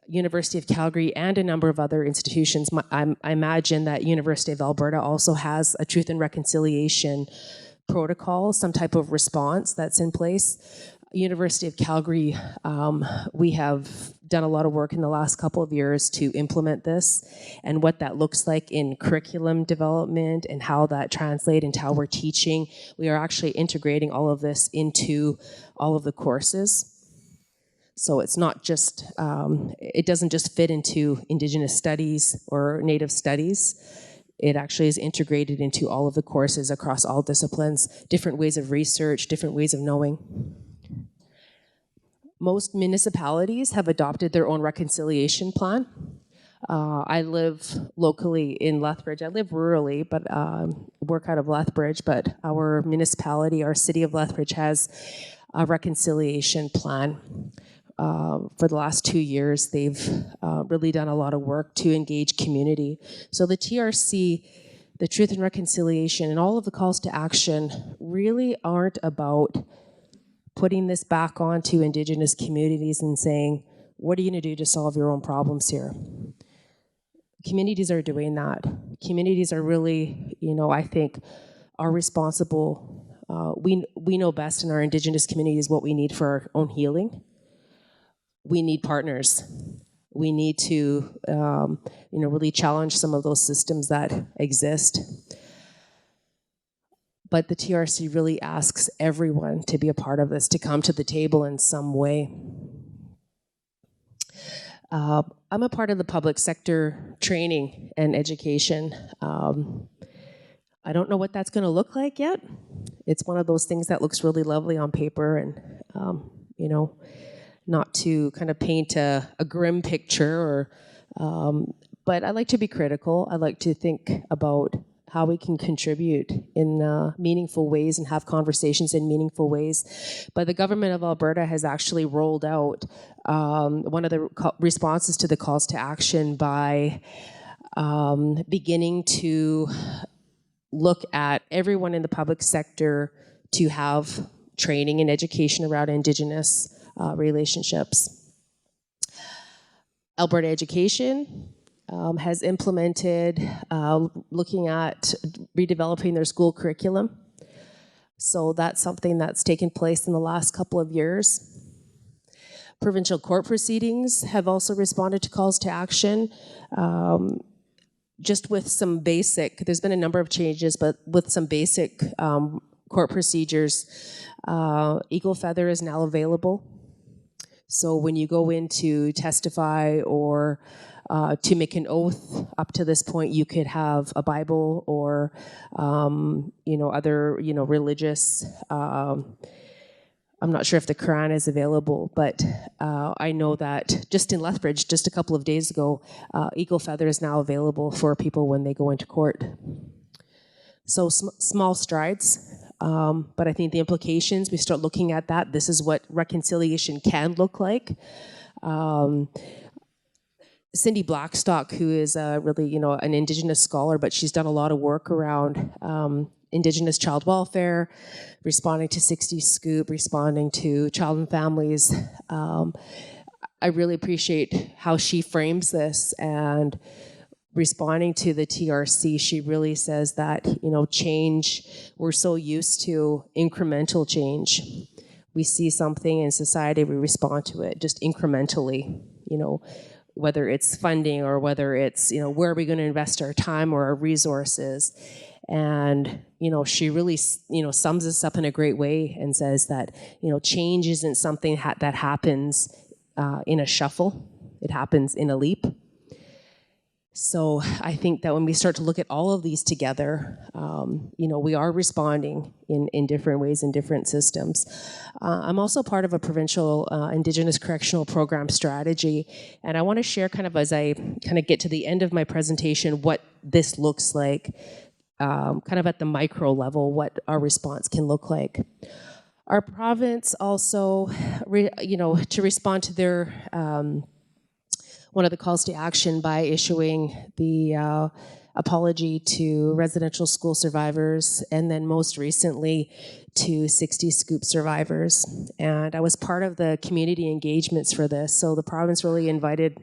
University of Calgary and a number of other institutions. I imagine that University of Alberta also has a Truth and Reconciliation protocol, some type of response that's in place. University of Calgary, we have done a lot of work in the last couple of years to implement this, and what that looks like in curriculum development and how that translates into how we're teaching. We are actually integrating all of this into all of the courses. So it's not just, it doesn't just fit into Indigenous studies or Native studies. It actually is integrated into all of the courses across all disciplines, different ways of research, different ways of knowing. Most municipalities have adopted their own reconciliation plan. I live locally in Lethbridge. I live rurally, but work out of Lethbridge, but our municipality, our city of Lethbridge has a reconciliation plan. For the last 2 years, they've really done a lot of work to engage community. So the TRC, the Truth and Reconciliation, and all of the calls to action really aren't about putting this back onto Indigenous communities and saying, what are you going to do to solve your own problems here? Communities are doing that. Communities are really, I think, are responsible. We know best in our Indigenous communities what we need for our own healing. We need partners. We need to, really challenge some of those systems that exist. But the TRC really asks everyone to be a part of this, to come to the table in some way. I'm a part of the public sector training and education. I don't know what that's going to look like yet. It's one of those things that looks really lovely on paper, and not to kind of paint a grim picture, but I like to be critical. I like to think about how we can contribute in meaningful ways and have conversations in meaningful ways. But the government of Alberta has actually rolled out one of the responses to the calls to action by beginning to look at everyone in the public sector to have training and education around Indigenous relationships. Alberta Education has implemented looking at redeveloping their school curriculum. So that's something that's taken place in the last couple of years. Provincial court proceedings have also responded to calls to action, just with some basic, there's been a number of changes, but with some basic court procedures. Eagle feather is now available. So when you go in to testify or to make an oath, up to this point, you could have a Bible or, other, religious. I'm not sure if the Quran is available, but I know that just in Lethbridge, just a couple of days ago, eagle feather is now available for people when they go into court. So small strides, but I think the implications, we start looking at that. This is what reconciliation can look like. Cindy Blackstock, who is really, an Indigenous scholar, but she's done a lot of work around Indigenous child welfare, responding to 60 Scoop, responding to child and families. I really appreciate how she frames this, and responding to the TRC, she really says that, change, we're so used to incremental change. We see something in society, we respond to it just incrementally, whether it's funding or whether it's, where are we going to invest our time or our resources. And, she really, sums this up in a great way and says that, change isn't something that happens in a shuffle. It happens in a leap. So I think that when we start to look at all of these together, we are responding in different ways in different systems. I'm also part of a provincial Indigenous correctional program strategy, and I want to share kind of as I kind of get to the end of my presentation what this looks like, kind of at the micro level, what our response can look like. Our province also, to respond to their one of the calls to action by issuing the apology to residential school survivors, and then most recently to 60 Scoop survivors. And I was part of the community engagements for this. So the province really invited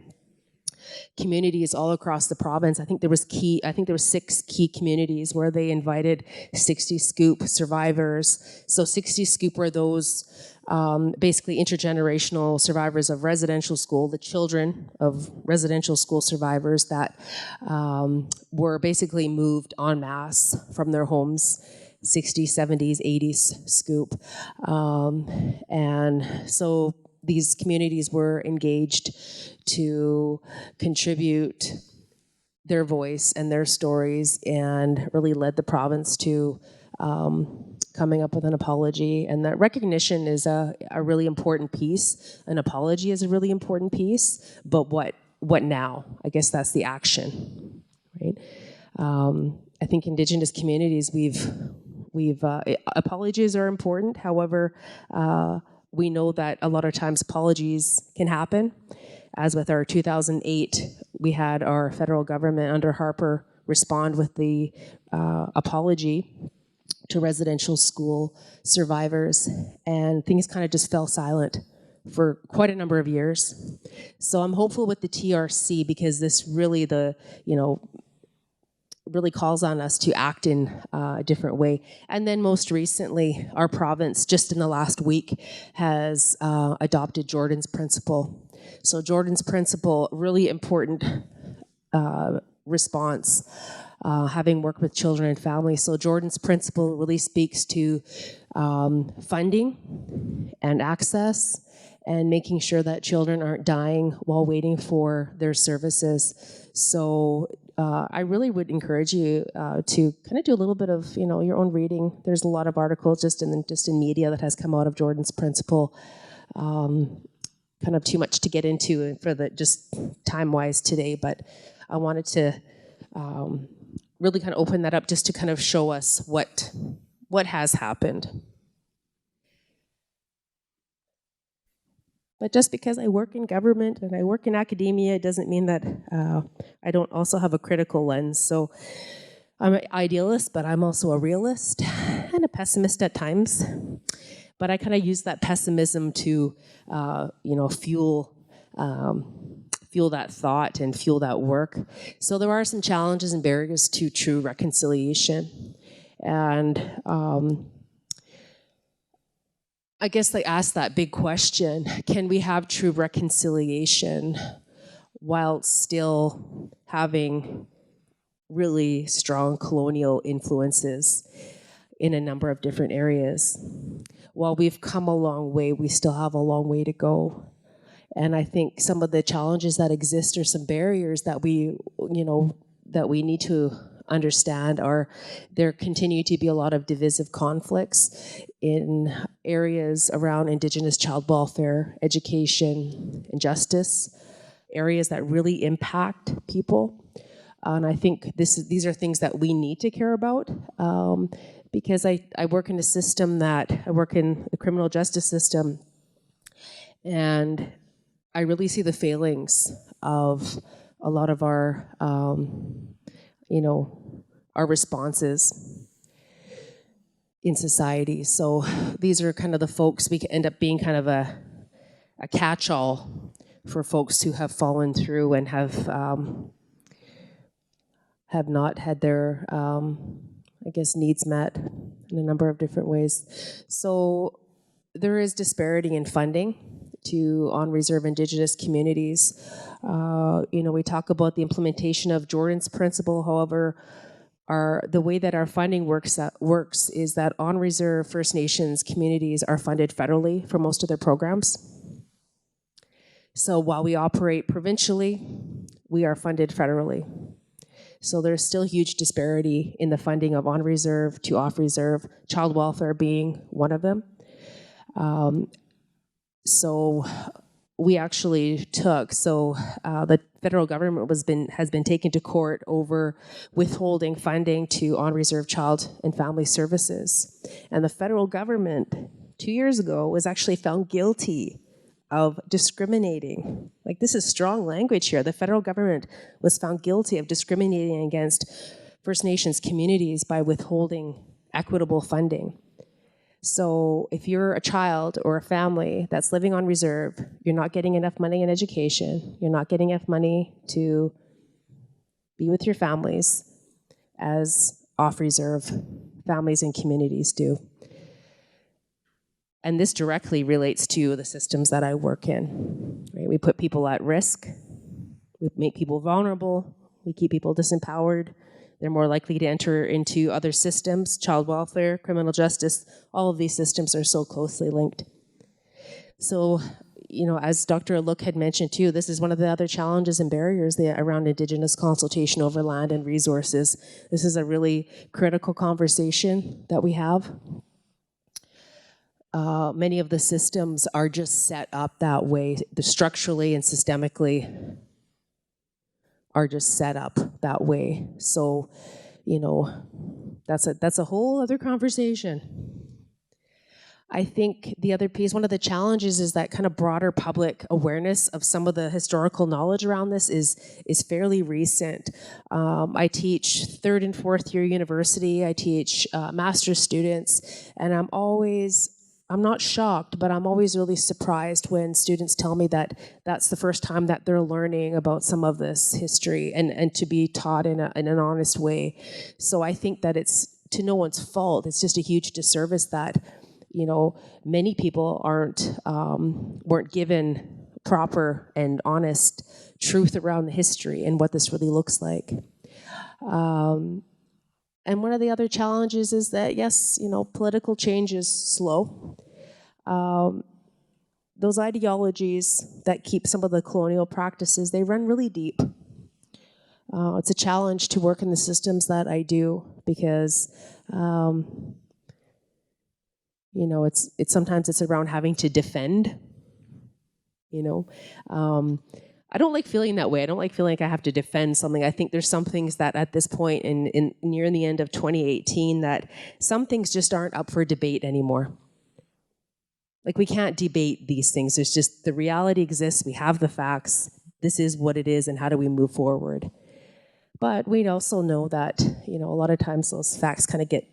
communities all across the province. I think there was 6 key communities where they invited 60 Scoop survivors. So 60 Scoop were those basically intergenerational survivors of residential school, the children of residential school survivors that were basically moved en masse from their homes, 60s, 70s, 80s Scoop. And so these communities were engaged to contribute their voice and their stories, and really led the province to coming up with an apology. And that recognition is a really important piece. An apology is a really important piece, but what now? I guess that's the action, right? I think Indigenous communities, we've apologies are important. However, we know that a lot of times apologies can happen. As with our 2008, we had our federal government under Harper respond with the apology to residential school survivors, and things kind of just fell silent for quite a number of years. So I'm hopeful with the TRC, because this really really calls on us to act in a different way. And then most recently, our province, just in the last week, has adopted Jordan's Principle. So Jordan's Principle, really important response, having worked with children and families. So Jordan's Principle really speaks to funding and access, and making sure that children aren't dying while waiting for their services. So I really would encourage you to kind of do a little bit of your own reading. There's a lot of articles just in media that has come out of Jordan's Principle. Kind of too much to get into for the just time-wise today, but I wanted to really kind of open that up just to kind of show us what has happened. But just because I work in government and I work in academia, it doesn't mean that I don't also have a critical lens. So I'm an idealist, but I'm also a realist and a pessimist at times. But I kind of use that pessimism to, fuel that thought and fuel that work. So there are some challenges and barriers to true reconciliation. And I guess they ask that big question, can we have true reconciliation while still having really strong colonial influences in a number of different areas? While we've come a long way, we still have a long way to go. And I think some of the challenges that exist are some barriers that we need to understand. There continue to be a lot of divisive conflicts in areas around Indigenous child welfare, education, and justice, areas that really impact people. And I think these are things that we need to care about, because I work in I work in the criminal justice system, and I really see the failings of a lot of our responses in society. So these are kind of the folks, we can end up being kind of a catch-all for folks who have fallen through and have not had their, needs met in a number of different ways. So there is disparity in funding to on-reserve Indigenous communities. We talk about the implementation of Jordan's Principle. However, the way that our funding works is that on-reserve First Nations communities are funded federally for most of their programs. So while we operate provincially, we are funded federally. So there's still huge disparity in the funding of on-reserve to off-reserve, child welfare being one of them. So we actually the federal government has been taken to court over withholding funding to on-reserve child and family services. And the federal government 2 years ago was actually found guilty of discriminating. Like, this is strong language here. The federal government was found guilty of discriminating against First Nations communities by withholding equitable funding. So if you're a child or a family that's living on reserve, you're not getting enough money in education, you're not getting enough money to be with your families as off-reserve families and communities do. And this directly relates to the systems that I work in. Right? We put people at risk, we make people vulnerable, we keep people disempowered. They're more likely to enter into other systems, child welfare, criminal justice. All of these systems are so closely linked. So, as Dr. Alook had mentioned too, this is one of the other challenges and barriers around Indigenous consultation over land and resources. This is a really critical conversation that we have. Many of the systems are just set up that way, structurally and systemically are just set up that way. So, that's a whole other conversation. I think the other piece, one of the challenges is that kind of broader public awareness of some of the historical knowledge around this is fairly recent. I teach 3rd and 4th year university, I teach master's students, and I'm not shocked, but I'm always really surprised when students tell me that that's the first time that they're learning about some of this history and to be taught in an honest way. So I think that it's to no one's fault. It's just a huge disservice that many people weren't given proper and honest truth around the history and what this really looks like. And one of the other challenges is that, yes, political change is slow. Those ideologies that keep some of the colonial practices, they run really deep. It's a challenge to work in the systems that I do because it's sometimes it's around having to defend. I don't like feeling that way. I don't like feeling like I have to defend something. I think there's some things that at this point in near the end of 2018 that some things just aren't up for debate anymore. Like, we can't debate these things. There's just, the reality exists. We have the facts. This is what it is, and how do we move forward? But we also know that, a lot of times those facts kind of get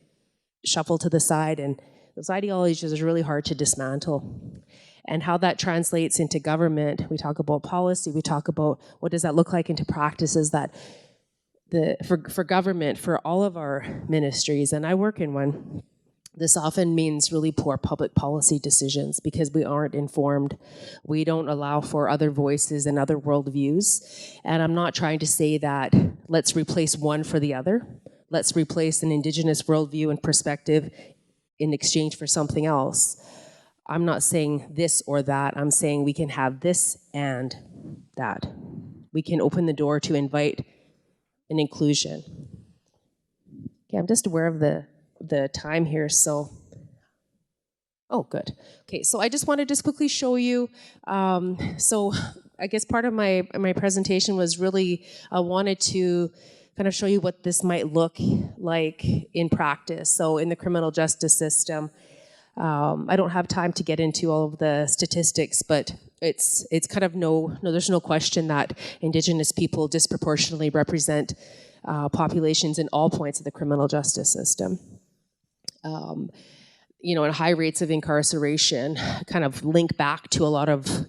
shuffled to the side, and those ideologies are really hard to dismantle. And how that translates into government, we talk about policy, we talk about what does that look like into practices that for government, for all of our ministries, and I work in one, this often means really poor public policy decisions because we aren't informed. We don't allow for other voices and other worldviews. And I'm not trying to say that let's replace one for the other. Let's replace an Indigenous worldview and perspective in exchange for something else. I'm not saying this or that. I'm saying we can have this and that. We can open the door to invite an inclusion. Okay, I'm just aware of the time here, so. Oh, good. Okay, so I just want to just quickly show you. So I guess part of my presentation was really, I wanted to kind of show you what this might look like in practice. So in the criminal justice system, I don't have time to get into all of the statistics, but it's kind of there's no question that Indigenous people disproportionately represent populations in all points of the criminal justice system. And high rates of incarceration kind of link back to a lot of,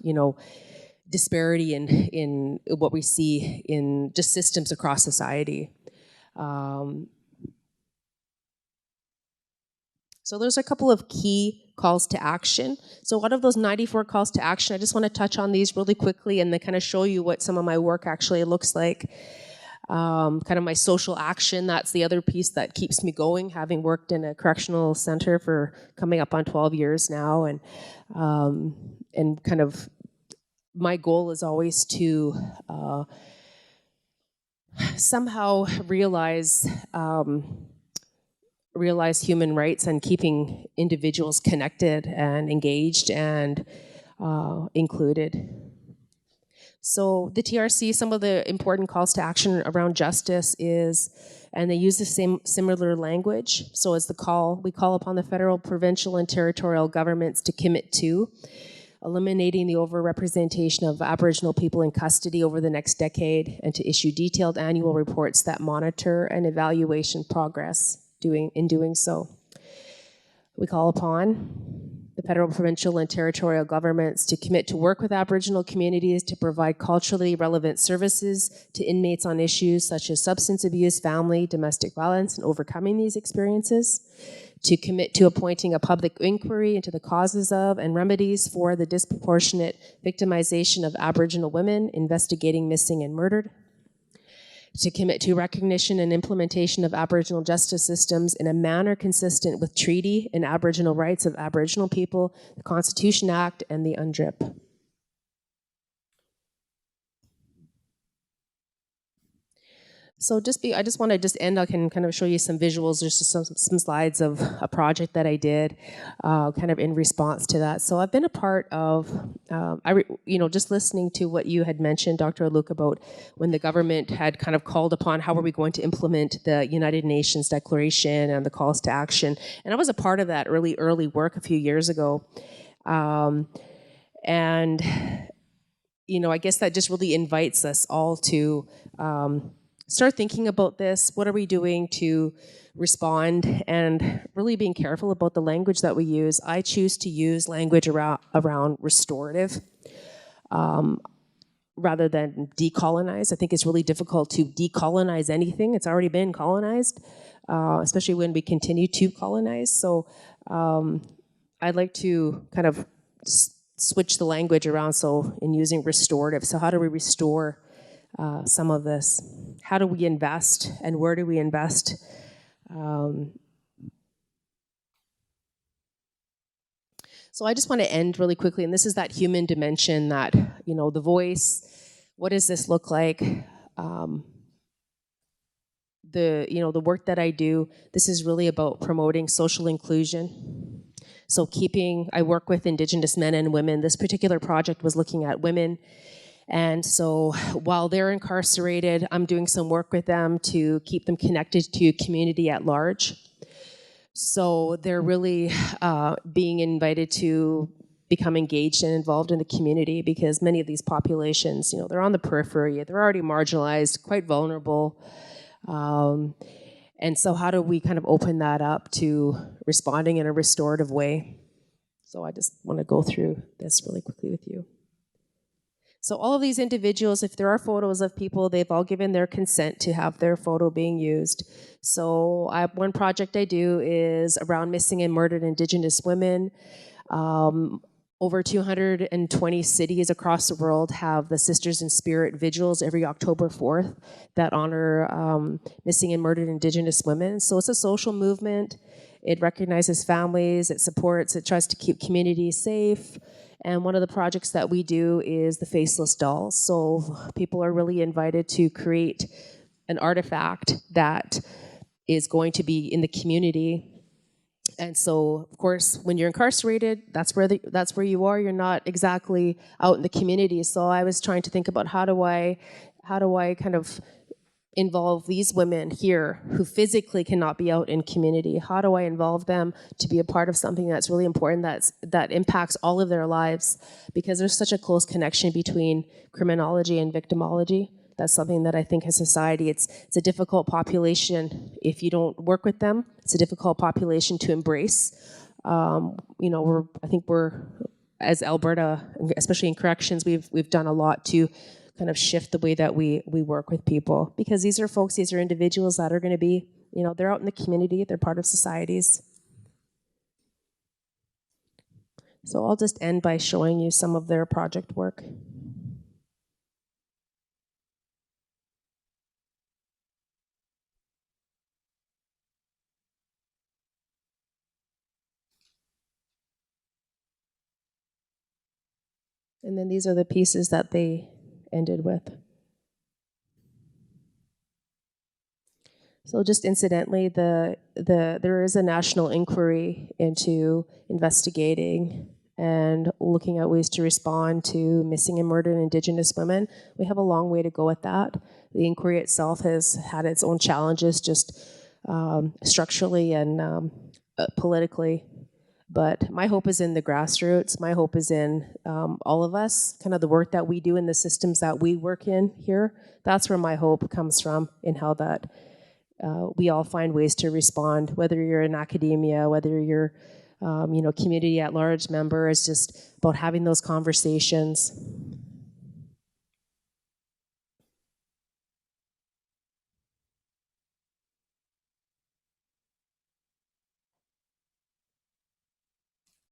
disparity in what we see in just systems across society. So there's a couple of key calls to action. So out of those 94 calls to action, I just want to touch on these really quickly and then kind of show you what some of my work actually looks like. Kind of my social action, that's the other piece that keeps me going, having worked in a correctional center for coming up on 12 years now. And kind of my goal is always to somehow realize human rights and keeping individuals connected and engaged and included. So the TRC, some of the important calls to action around justice is, and they use the same similar language. So as we call upon the federal, provincial, and territorial governments to commit to eliminating the overrepresentation of Aboriginal people in custody over the next decade, and to issue detailed annual reports that monitor and evaluation progress in doing so. We call upon the federal, provincial, and territorial governments to commit to work with Aboriginal communities to provide culturally relevant services to inmates on issues such as substance abuse, family, domestic violence, and overcoming these experiences. To commit to appointing a public inquiry into the causes of and remedies for the disproportionate victimization of Aboriginal women, investigating missing and murdered. To commit to recognition and implementation of Aboriginal justice systems in a manner consistent with treaty and Aboriginal rights of Aboriginal people, the Constitution Act, and the UNDRIP. So I just want to end. I can kind of show you some visuals. There's just some slides of a project that I did, kind of in response to that. So I've been a part of, just listening to what you had mentioned, Dr. Alook, about when the government had kind of called upon how are we going to implement the United Nations Declaration and the calls to action. And I was a part of that early work a few years ago, and I guess that just really invites us all to start thinking about this. What are we doing to respond, and really being careful about the language that we use. I choose to use language around restorative rather than decolonize. I think it's really difficult to decolonize anything. It's already been colonized, especially when we continue to colonize. So I'd like to kind of switch the language around, so in using restorative. So how do we restore some of this? How do we invest, and where do we invest? So I just want to end really quickly, and this is that human dimension, that, the voice, what does this look like? The work that I do, this is really about promoting social inclusion. So I work with Indigenous men and women. This particular project was looking at women. And so while they're incarcerated, I'm doing some work with them to keep them connected to community at large. So they're really being invited to become engaged and involved in the community, because many of these populations, they're on the periphery, they're already marginalized, quite vulnerable. And so how do we kind of open that up to responding in a restorative way? So I just want to go through this really quickly with you. So all of these individuals, if there are photos of people, they've all given their consent to have their photo being used. So one project I do is around missing and murdered Indigenous women. Over 220 cities across the world have the Sisters in Spirit vigils every October 4th that honor missing and murdered Indigenous women. So it's a social movement. It recognizes families, it supports, it tries to keep communities safe. And one of the projects that we do is the faceless dolls. So people are really invited to create an artifact that is going to be in the community. And so, of course, when you're incarcerated, that's where you are. You're not exactly out in the community. So I was trying to think about how do I kind of involve these women here who physically cannot be out in community. How do I involve them to be a part of something that's really important, that impacts all of their lives? Because there's such a close connection between criminology and victimology. That's something that I think as society, it's a difficult population if you don't work with them. It's a difficult population to embrace. I think we're, as Alberta, especially in corrections, we've done a lot to kind of shift the way that we work with people, because these are individuals that are going to be, they're out in the community, they're part of societies. So I'll just end by showing you some of their project work. And then these are the pieces that they ended with. So just incidentally, there is a national inquiry into investigating and looking at ways to respond to missing and murdered Indigenous women. We have a long way to go with that. The inquiry itself has had its own challenges, just structurally and politically. But my hope is in the grassroots. My hope is in all of us, kind of the work that we do in the systems that we work in here. That's where my hope comes from, in how that we all find ways to respond, whether you're in academia, whether you're community at large member. It's just about having those conversations.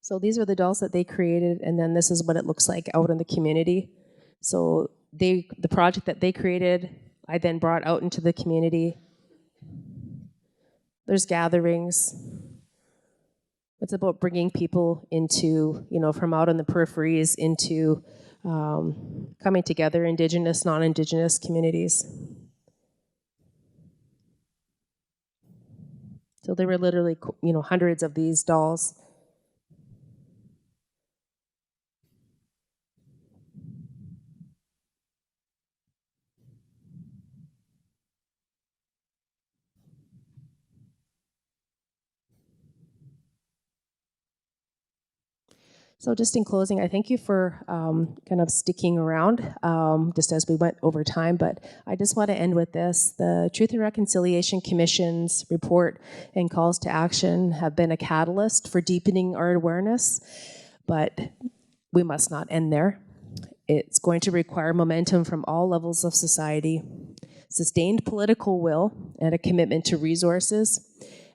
So these are the dolls that they created, and then this is what it looks like out in the community. So the project that they created, I then brought out into the community. There's gatherings. It's about bringing people into, from out on the peripheries into coming together, Indigenous, non-Indigenous communities. So there were literally, hundreds of these dolls. So just in closing, I thank you for kind of sticking around just as we went over time, but I just want to end with this. The Truth and Reconciliation Commission's report and calls to action have been a catalyst for deepening our awareness, but we must not end there. It's going to require momentum from all levels of society, sustained political will, and a commitment to resources,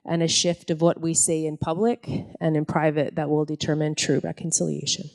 and a shift of what we say in public and in private that will determine true reconciliation.